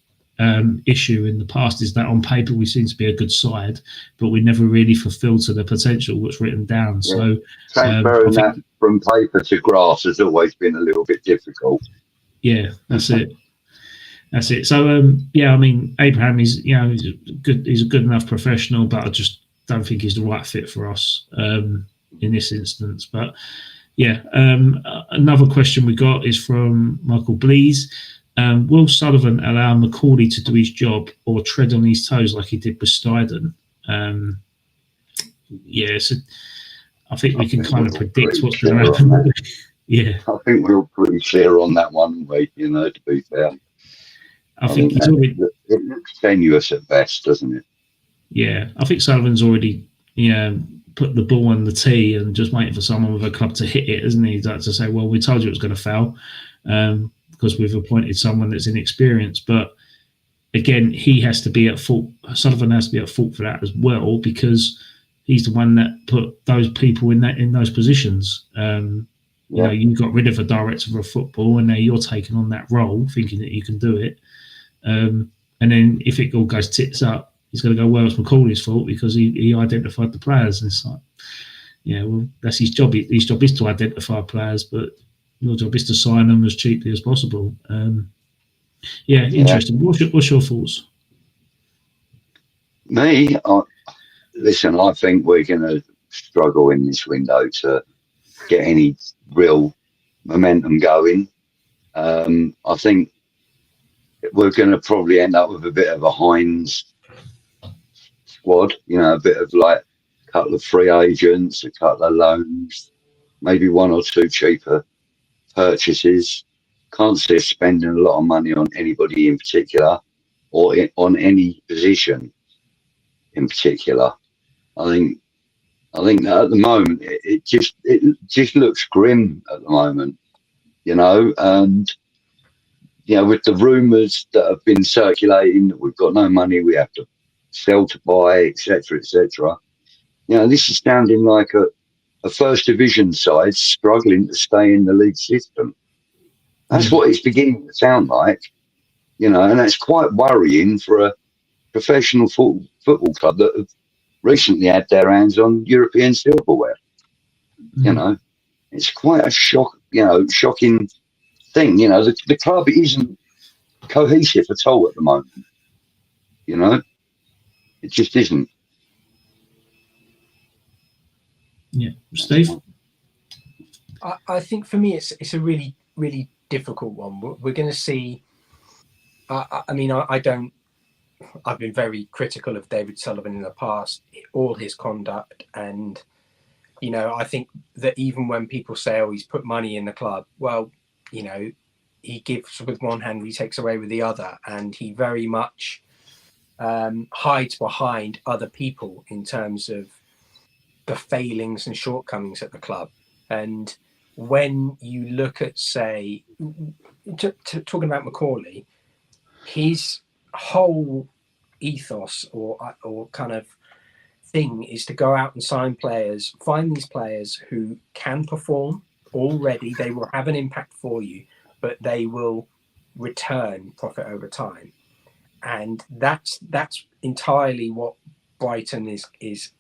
issue in the past, is that on paper we seem to be a good side, but we never really fulfilled to the potential what's written down. So
transferring that from paper to grass has always been a little bit difficult.
Yeah, that's it. So I mean, Abraham is he's a good enough professional, but I just don't think he's the right fit for us in this instance. But another question we got is from Michael Blees. Will Sullivan allow Macaulay to do his job or tread on his toes like he did with Steiden? So I think we can kind of predict what's going to happen. Yeah,
I think we're pretty clear on that one, to be fair.
I think he's already.
It looks tenuous at best, doesn't it?
Yeah, I think Sullivan's already, put the ball on the tee and just waiting for someone with a club to hit it, isn't he? Like to say, well, we told you it was going to foul. Because we've appointed someone that's inexperienced. But again, he has to be at fault. Sullivan has to be at fault for that as well, because he's the one that put those people in those positions. You got rid of a director of football, and now you're taking on that role, thinking that you can do it. And then if it all goes tits up, he's going to go, well, it's Macaulay's fault because he identified the players. And it's like, well, that's his job. His job is to identify players, but your job is to sign them as cheaply as possible. Yeah, interesting. What's your thoughts?
Me, listen, I think we're going to struggle in this window to get any real momentum going. I think we're going to probably end up with a bit of a Heinz squad, a bit of like a couple of free agents, a couple of loans, maybe one or two cheaper purchases. Can't see us spending a lot of money on anybody in particular or on any position in particular. I think that at the moment it just looks grim at the moment, and with the rumours that have been circulating that we've got no money, we have to sell to buy, etc., etc. This is sounding like a first division side struggling to stay in the league system. That's what it's beginning to sound like, and that's quite worrying for a professional football club that have recently had their hands on European silverware. It's quite a shocking thing. The club isn't cohesive at all at the moment. It just isn't.
Yeah, Steve.
I think for me, it's a really, really difficult one. We're going to see. I mean, I don't. I've been very critical of David Sullivan in the past, all his conduct, and I think that even when people say, "Oh, he's put money in the club," well, he gives with one hand, he takes away with the other, and he very much hides behind other people in terms of the failings and shortcomings at the club. And when you look at, say, talking about Macaulay, his whole ethos or kind of thing is to go out and sign players, find these players who can perform already. They will have an impact for you, but they will return profit over time. And that's entirely what Brighton is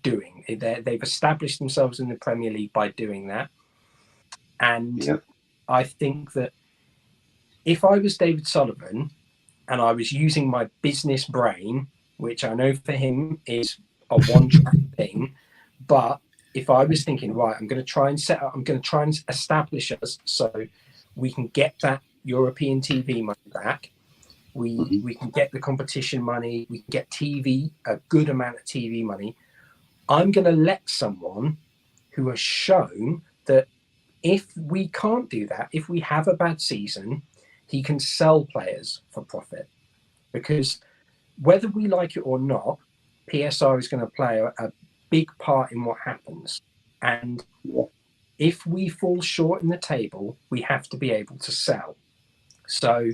doing. They've established themselves in the Premier League by doing that. And I think that if I was David Sullivan and I was using my business brain, which I know for him is a one-track thing, but if I was thinking, right, I'm going to try and establish us so we can get that European TV money back. We can get the competition money. We can get TV, a good amount of TV money. I'm going to let someone who has shown that if we can't do that, if we have a bad season, he can sell players for profit. Because whether we like it or not, PSR is going to play a big part in what happens. And if we fall short in the table, we have to be able to sell. So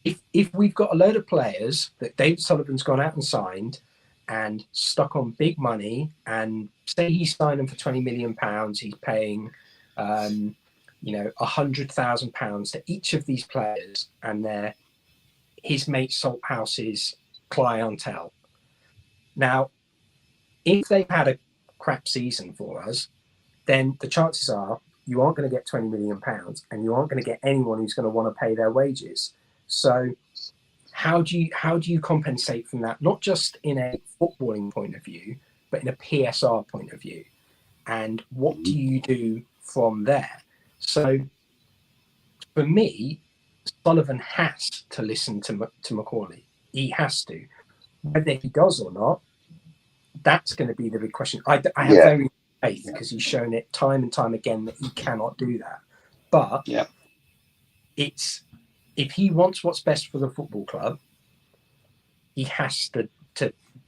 if we've got a load of players that David Sullivan's gone out and signed and stuck on big money, and say he's signed them for £20 million, he's paying £100,000 to each of these players and they're his mate Salthouse's clientele. Now, if they've had a crap season for us, then the chances are you aren't going to get £20 million and you aren't going to get anyone who's going to want to pay their wages. So how do you compensate from that? Not just in a footballing point of view, but in a PSR point of view. And what do you do from there? So for me, Sullivan has to listen to Macaulay. He has to. Whether he does or not, that's going to be the big question. I have very faith because he's shown it time and time again that he cannot do that. But it's if he wants what's best for the football club, he has to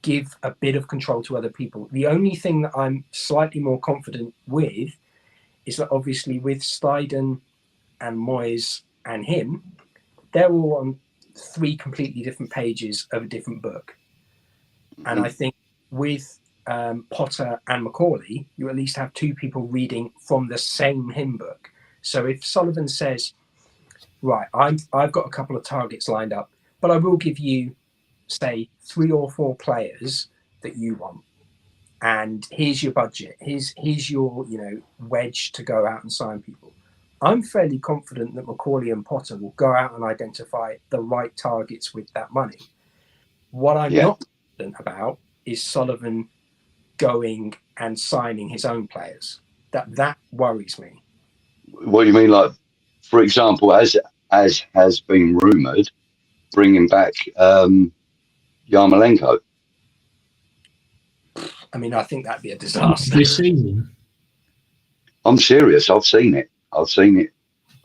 give a bit of control to other people. The only thing that I'm slightly more confident with is that obviously with Steiden and Moyes and him, they're all on 3 completely different pages of a different book. And I think with Potter and Macaulay, you at least have 2 people reading from the same hymn book. So if Sullivan says, right, I've got a couple of targets lined up, but I will give you, say, 3 or 4 players that you want. And here's your budget. Here's your, wedge to go out and sign people. I'm fairly confident that Macaulay and Potter will go out and identify the right targets with that money. What I'm not confident about is Sullivan going and signing his own players. That worries me.
What do you mean? Like, for example, as has been rumoured, bringing back Yarmolenko.
I mean, I think that'd be a disaster.
This season.
I'm serious. I've seen it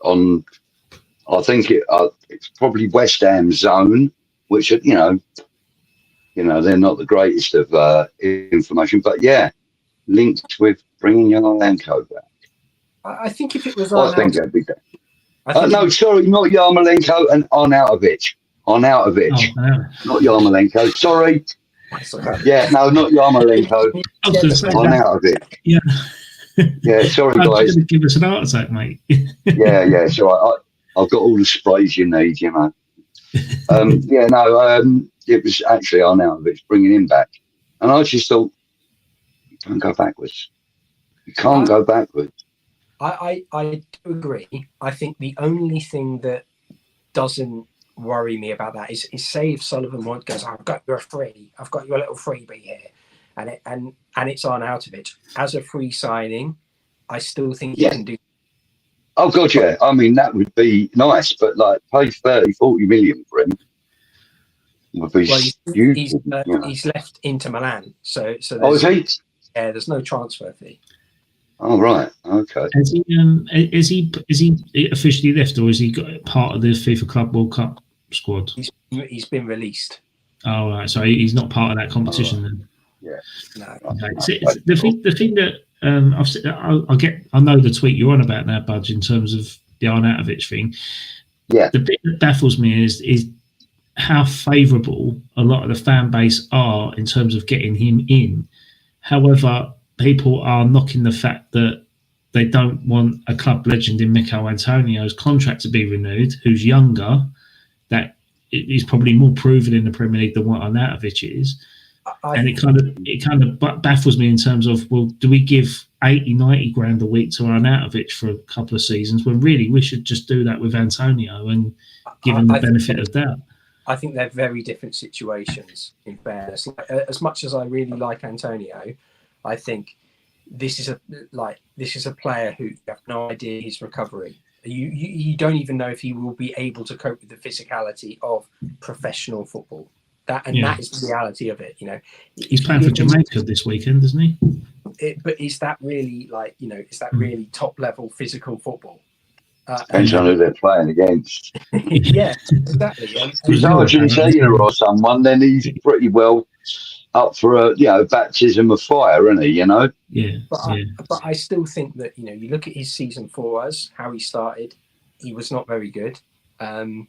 on. I think it's probably West Ham zone, which you know they're not the greatest of information, but yeah, linked with bringing Yarmolenko back.
I think if it was
I think that'd be better.
I think
No, sorry, not Yarmolenko and Arnautovic. Arnautovic, not Yarmolenko. Sorry. Yeah, no, not Yarmolenko.
I was going to say that.
Arnautovic.
Yeah.
Yeah, sorry
I was
guys.
going to give us an heart attack, mate.
Yeah. So I've got all the sprays you need, you know. It was actually Arnautovic bringing him back, and I just thought, you can't go backwards. You can't go backwards.
I do agree. I think the only thing that doesn't worry me about that is say if Sullivan goes, I've got you a free, I've got you a little freebie here, and it's Arnautovic as a free signing. I still think you can do.
Oh God, yeah. I mean, that would be nice, but like pay 30-40 million for him would be huge.
He's left Inter Milan, so
is he?
Yeah, there's no transfer fee.
Oh right, okay.
Is he officially left, or is he got part of the FIFA Club World Cup squad?
He's been released.
Oh right, so he's not part of that competition then.
Yeah, no.
Okay. So the thing that I know the tweet you're on about now, Budge, in terms of the Arnautovic thing.
Yeah.
The bit that baffles me is how favourable a lot of the fan base are in terms of getting him in. However, people are knocking the fact that they don't want a club legend in Mikel Antonio's contract to be renewed, who's younger, that is probably more proven in the Premier League than what Arnautovic is. And it kind of baffles me in terms of, well, do we give 80-90 grand a week to Arnautovic for a couple of seasons when really we should just do that with Antonio and give him the benefit of doubt?
I think they're very different situations, in fairness. As much as I really like Antonio, I think this is a player who you have no idea his recovery. You don't even know if he will be able to cope with the physicality of professional football. That is the reality of it. You know,
he's playing for Jamaica this weekend, isn't he?
But is that really really top level physical football?
Depends on who they're playing against.
Yeah, exactly.
If it's Argentina or someone, then he's pretty well up for a baptism of fire, isn't he? You know.
Yeah.
But I still think that you look at his season for us, how he started, he was not very good, and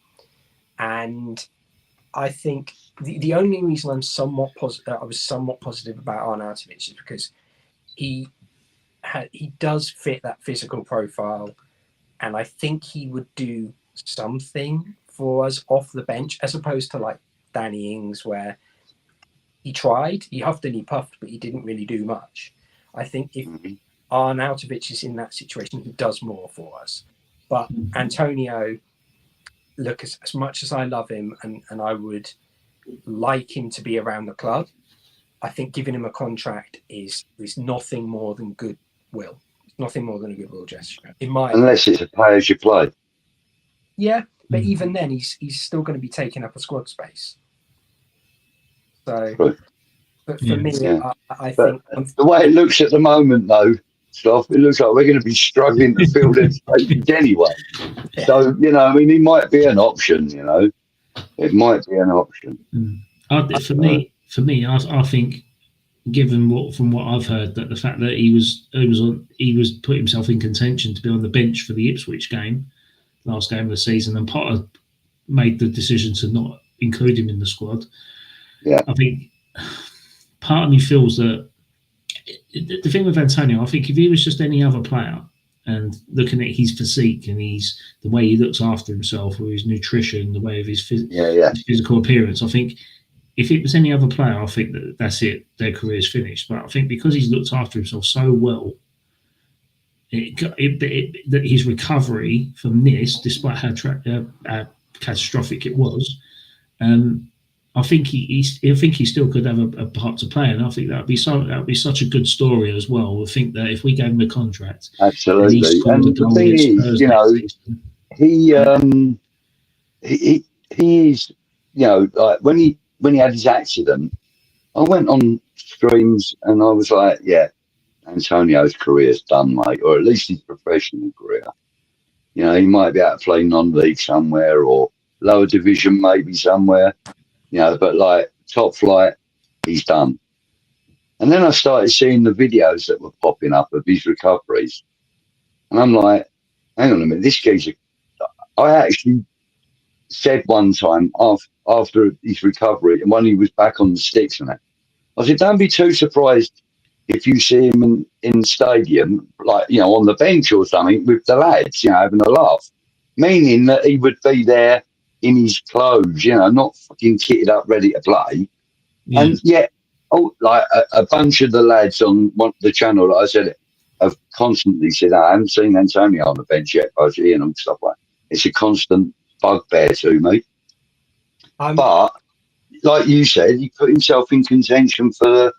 I think the only reason I was somewhat positive about Arnautovic is because he does fit that physical profile, and I think he would do something for us off the bench as opposed to like Danny Ings, where he tried, he huffed and he puffed, but he didn't really do much. I think if Arnautovic is in that situation, he does more for us. But Antonio, look, as much as I love him and I would like him to be around the club, I think giving him a contract is nothing more than goodwill. It's nothing more than a goodwill gesture.
Unless it's a pay as you play.
Yeah, but even then, he's still going to be taking up a squad space. So, but for me, I think
the way it looks at the moment, though, stuff, it looks like we're going to be struggling to fill them spaces anyway. Yeah. So, he might be an option. It might be an option.
For me, I think, given from what I've heard, that the fact that he was put himself in contention to be on the bench for the Ipswich game, last game of the season, and Potter made the decision to not include him in the squad.
Yeah,
I think part of me feels that the thing with Antonio, I think if he was just any other player, and looking at his physique and the way he looks after himself, with his nutrition, the way of his physical appearance, I think if it was any other player, I think that's it, their career's finished. But I think because he's looked after himself so well, that his recovery from this, despite how catastrophic it was, I think he still could have a part to play, and I think that would be such a good story as well. I think that if we gave him a contract,
absolutely.
And
the thing is, you know, he is, you know, like when he had his accident, I went on streams and I was like, yeah, Antonio's career's done, mate, or at least his professional career. You know, he might be able to play non-league somewhere or lower division maybe somewhere, you know, but like top flight, he's done. And then I started seeing the videos that were popping up of his recoveries. And I'm like, hang on a minute, this geezer. I actually said one time after his recovery and when he was back on the sticks and that, I said, don't be too surprised if you see him in the stadium, like, you know, on the bench or something with the lads, you know, having a laugh. Meaning that he would be there in his clothes, you know, not fucking kitted up, ready to play. Yeah. And yet, like a bunch of the lads on the channel, like I said, have constantly said, I haven't seen Antonio on the bench yet, Buzzy, and stuff like that. It's a constant bugbear to me. But, like you said, he put himself in contention for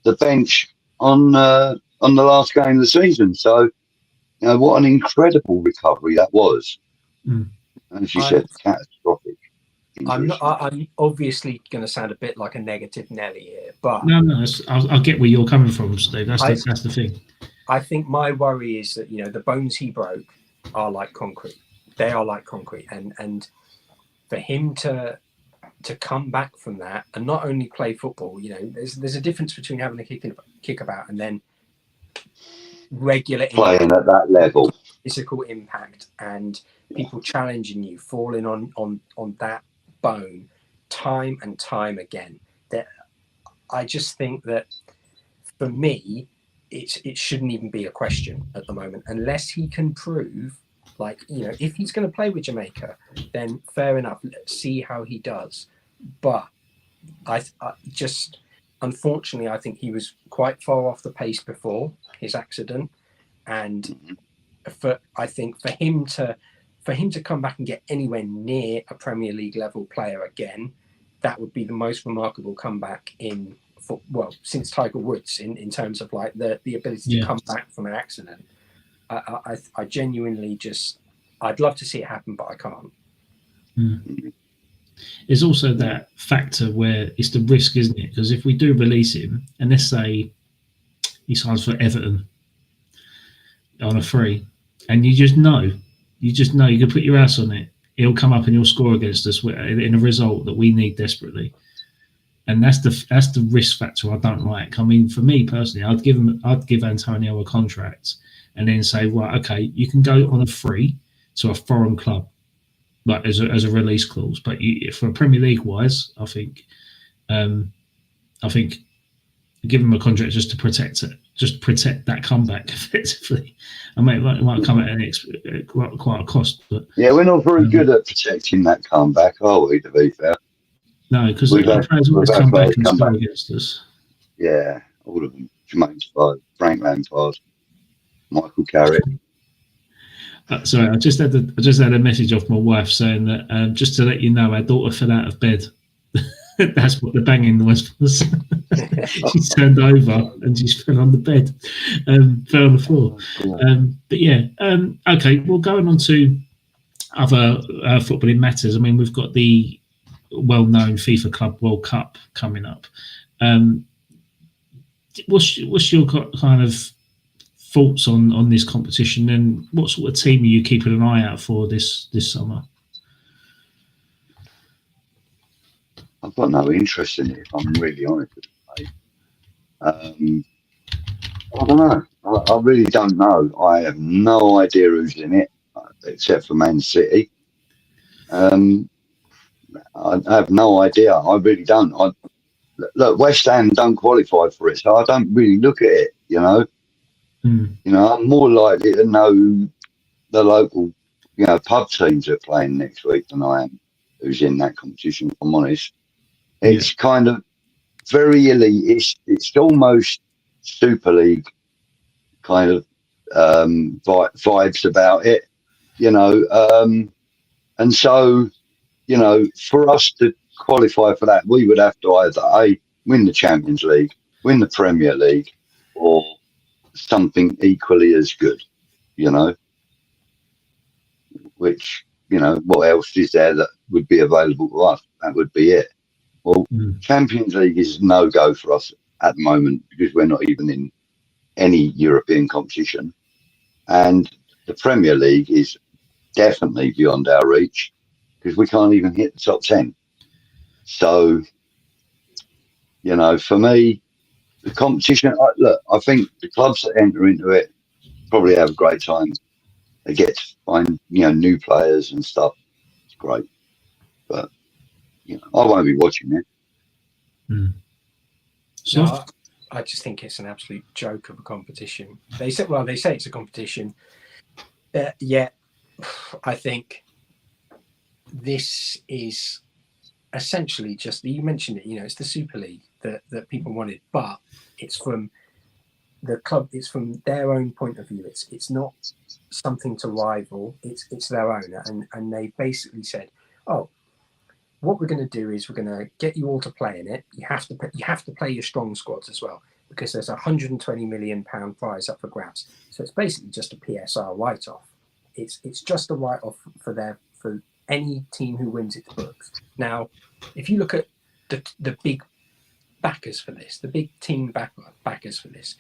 the bench on the last game of the season. So, you know, what an incredible recovery that was. As you said, catastrophic.
I'm obviously going to sound a bit like a negative Nelly here, but
no, I get where you're coming from, Steve. That's the thing.
I think my worry is that, you know, the bones he broke are like concrete. They are like concrete, and for him to come back from that and not only play football, you know, there's a difference between having a kick about and then regular
playing at that level,
physical impact, and people challenging you, falling on that bone time and time again. That I just think that for me, it shouldn't even be a question at the moment unless he can prove, like, you know, if he's going to play with Jamaica, then fair enough. Let's see how he does. But I just, unfortunately, I think he was quite far off the pace before his accident, and I think for him to come back and get anywhere near a Premier League level player again, that would be the most remarkable comeback since Tiger Woods in terms of like the ability to come back from an accident. I genuinely just, I'd love to see it happen, but I can't.
There's also that factor where it's the risk, isn't it? Because if we do release him, and let's say he signs for Everton on a free, and you just know you can put your ass on it, he'll come up and he'll score against us in a result that we need desperately. And that's the risk factor I don't like. I mean, for me personally, I'd give Antonio a contract and then say, right, okay, you can go on a free to a foreign club, like as a release clause. But for Premier League wise, I think give him a contract just to protect it, just protect that comeback effectively. I mean, it might come at quite a cost, but
yeah, we're not very good at protecting that comeback, are we? To be fair,
no, because the players always come back and score against us.
Yeah, all of them. Jermaine Spide, Frank Lampard, Michael Carrick.
Sorry, I just had a message off my wife saying that just to let you know, our daughter fell out of bed. That's what the banging noise was. She turned over and she fell on the bed, fell on the floor. But yeah, okay. Well, going on to other footballing matters. I mean, we've got the well-known FIFA Club World Cup coming up. What's your kind of thoughts on this competition, and what sort of team are you keeping an eye out for this summer?
I've got no interest in it, if I'm really honest with you, mate. I don't know. I really don't know. I have no idea who's in it, except for Man City. I have no idea. I really don't. Look, West Ham don't qualify for it, so I don't really look at it, you know. You know, I'm more likely to know the local, you know, pub teams that are playing next week than I am who's in that competition, if I'm honest. It's kind of very elite. It's almost Super League kind of vibes about it, and so, for us to qualify for that, we would have to either win the Champions League, win the Premier League, or something equally as good, which, what else is there that would be available to us? That would be it. Well, Champions League is no go for us at the moment because we're not even in any European competition. And the Premier League is definitely beyond our reach because we can't even hit the top 10. So, for me, the competition, I think the clubs that enter into it probably have a great time. They get to find, new players and stuff. It's great. But, I won't be watching it.
So,
No, I just think it's an absolute joke of a competition. They say it's a competition. Yet, I think this is essentially just, you mentioned it, it's the Super League that people wanted, but it's from the club, it's from their own point of view. It's not something to rival, it's their own. And they basically said, oh, what we're going to do is we're going to get you all to play in it. You have to play your strong squads as well, because there's a £120 million prize up for grabs. So it's basically just a PSR write-off. It's just a write-off for any team who wins its books. Now, if you look at the big backers for this, the big team backers for this,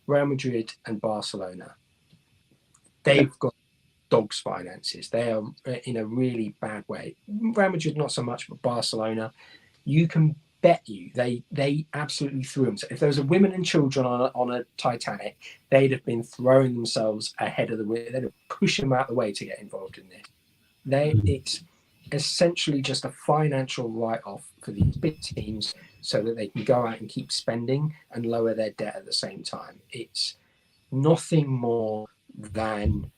Real Madrid and Barcelona, they've got dogs finances. They are in a really bad way. Real Madrid not so much, but Barcelona, you can bet they absolutely threw them. So if there was a women and children on a Titanic, they'd have been throwing themselves ahead of the way. They'd have pushed them out of the way to get involved in this. It's essentially just a financial write-off for these big teams so that they can go out and keep spending and lower their debt at the same time. It's nothing more than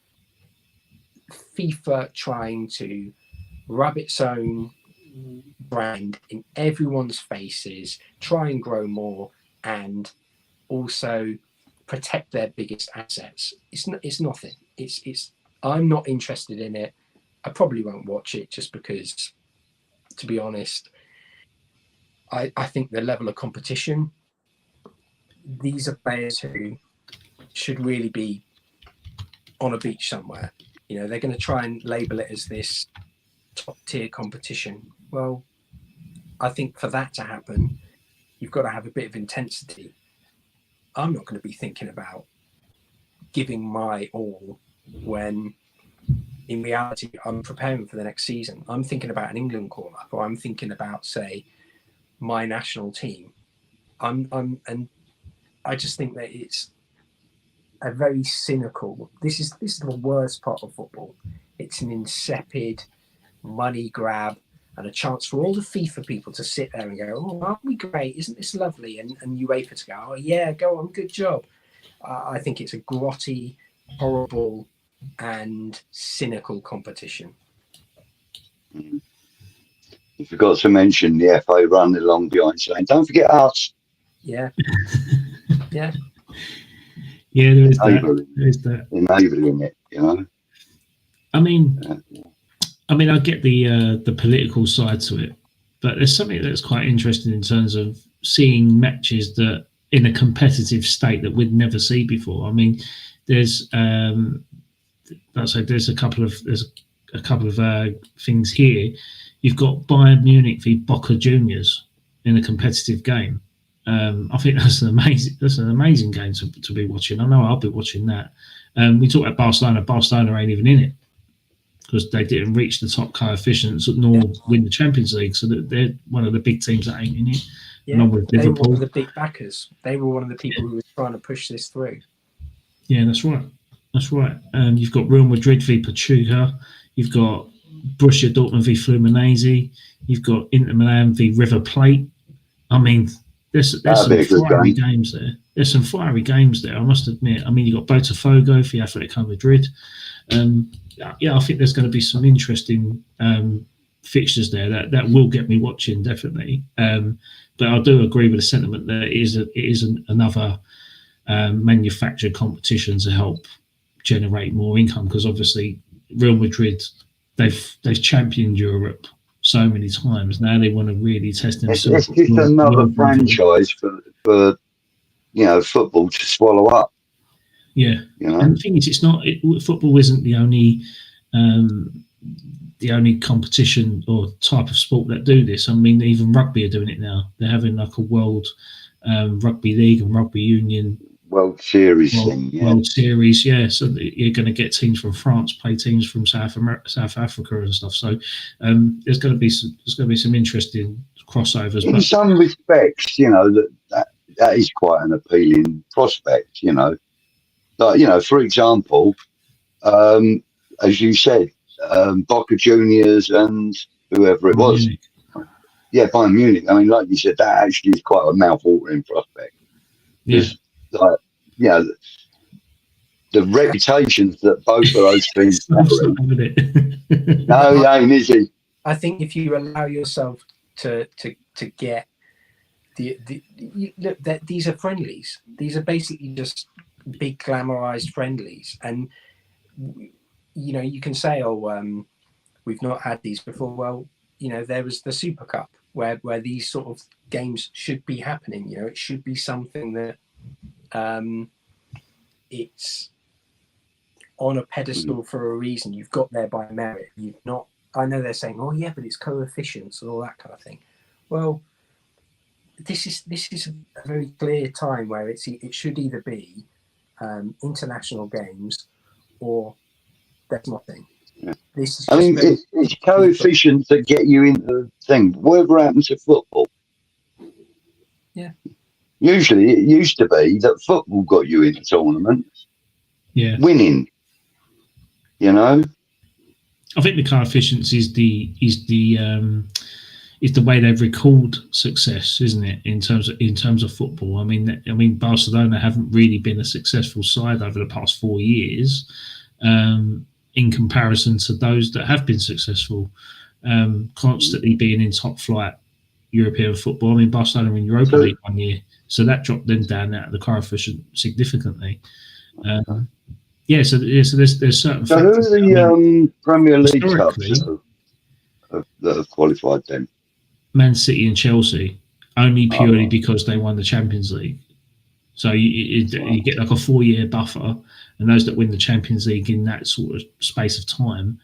FIFA trying to rub its own brand in everyone's faces, try and grow more, and also protect their biggest assets. It's nothing. It's I'm not interested in it. I probably won't watch it just because, to be honest, I think the level of competition, these are players who should really be on a beach somewhere. They're going to try and label it as this top tier competition. Well, I think for that to happen, you've got to have a bit of intensity. I'm not going to be thinking about giving my all when in reality I'm preparing for the next season. I'm thinking about an England call-up, or I'm thinking about, say, my national team. And I just think that it's a very cynical. This is the worst part of football. It's an insipid money grab and a chance for all the FIFA people to sit there and go, "Oh, aren't we great? Isn't this lovely?" And UEFA to go, "Oh yeah, go on, good job." I think it's a grotty, horrible, and cynical competition.
You forgot to mention the FA running along behind saying, "Don't forget us."
Yeah, yeah.
Yeah, there is that.
Enabling it,
I mean, I get the political side to it, but there's something that's quite interesting in terms of seeing matches that in a competitive state that we'd never see before. I mean, there's there's a couple of things here. You've got Bayern Munich v Boca Juniors in a competitive game. I think that's an amazing game to be watching. I know I'll be watching that. We talk about Barcelona. Barcelona ain't even in it because they didn't reach the top coefficients nor win the Champions League. So they're one of the big teams that ain't in it.
Yeah, they were one of the big backers. They were one of the people who were trying to push this through.
Yeah, that's right. That's right. You've got Real Madrid v Pachuca. You've got Borussia Dortmund v Fluminense. You've got Inter Milan v River Plate. I mean, there's some fiery games there. There's some fiery games there, I must admit. I mean, you've got Botafogo for Atletico Madrid. I think there's going to be some interesting fixtures there that will get me watching, definitely. But I do agree with the sentiment that it is another manufacture competition to help generate more income, because obviously Real Madrid, they've championed Europe so many times. Now they want to really test themselves.
It's just another franchise for football to swallow up.
Yeah,
you know?
And the thing is, football isn't the only competition or type of sport that do this. I mean, even rugby are doing it now. They're having like a world rugby league and rugby union.
World Series thing, yeah.
World Series, yeah. So you're going to get teams from France play teams from South Africa and stuff. So there's going to be some interesting crossovers.
In some respects, that is quite an appealing prospect. But for example, as you said, Boca Juniors and whoever it was,
Munich.
Yeah, Bayern Munich. I mean, like you said, that actually is quite a mouth-watering prospect.
Yeah.
Like, the reputations that both of those teams have. No, he ain't, is he?
I think if you allow yourself to get look, these are friendlies. These are basically just big glamorized friendlies, and you can say, we've not had these before. Well, there was the Super Cup where these sort of games should be happening. It should be something that it's on a pedestal for a reason. You've got there by merit. You've not. I know they're saying, "Oh yeah, but it's coefficients and all that kind of thing." Well, this is a very clear time where it should either be international games or there's nothing.
Yeah.
This is
it's coefficients that get you into the thing. Whatever happens to football?
Yeah.
Usually, it used to be that football got you into tournaments.
Yeah.
Winning.
I think the coefficients is the way they've recalled success, isn't it? In terms of football. I mean, Barcelona haven't really been a successful side over the past 4 years, in comparison to those that have been successful, constantly being in top flight European football. I mean, Barcelona in Europa League 1 year, so that dropped them down out of the coefficient significantly. So there's certain.
So who are the Premier League clubs that have qualified then?
Man City and Chelsea, only purely because they won the Champions League. So you get like a 4-year buffer, and those that win the Champions League in that sort of space of time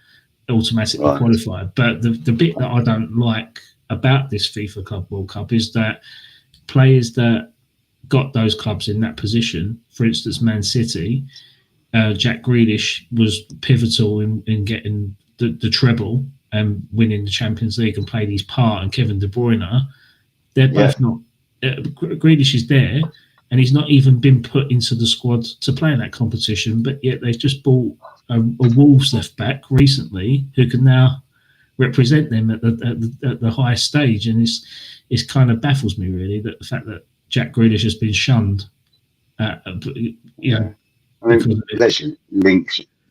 automatically qualify. But the bit that I don't like about this FIFA Club World Cup is that players that got those clubs in that position, for instance, Man City, Jack Grealish was pivotal in getting the treble and winning the Champions League and played his part, and Kevin De Bruyne, they're both not. Grealish is there, and he's not even been put into the squad to play in that competition, but yet they've just bought a Wolves left back recently who can now represent them at the highest stage, and it's kind of baffles me really that the fact that Jack Grealish has been shunned.
I mean, there's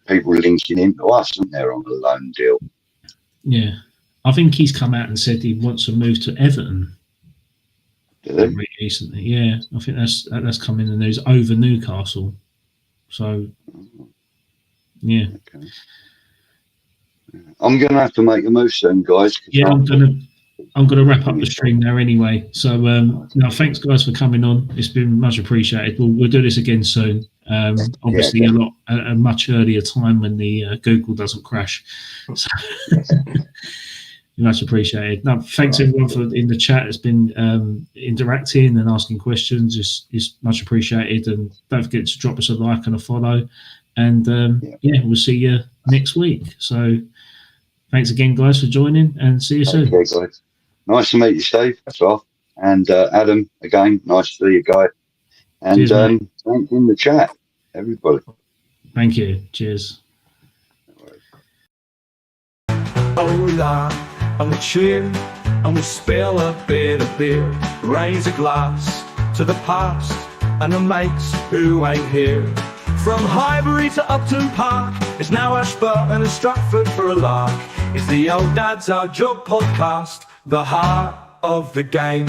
people linking into us, isn't there, on a loan deal?
Yeah, I think he's come out and said he wants to move to Everton. Recently, yeah, I think that's come in the news over Newcastle. So, yeah,
okay. I'm gonna have to make a move soon, guys.
Yeah, I'm gonna wrap up the stream now anyway. So, thanks guys for coming on. It's been much appreciated. We'll do this again soon. Obviously, a much earlier time when the Google doesn't crash. So, much appreciated. No, thanks everyone for in the chat. It's been interacting and asking questions. It's much appreciated. And don't forget to drop us a like and a follow. And we'll see you next week. So thanks again, guys, for joining, and see you soon.
Okay, guys. Nice to meet you, Steve. That's off. And Adam, again, nice to see you, guy. And
cheers,
thanks in the chat, everybody.
Thank you. Cheers.
Hola, and we'll cheer, and we'll spill a bit of beer. Raise a glass to the past and the mates who ain't here. From Highbury to Upton Park, it's now Ashburton and Stratford for a lark. It's the Old Dad's Our Job podcast, the heart of the game.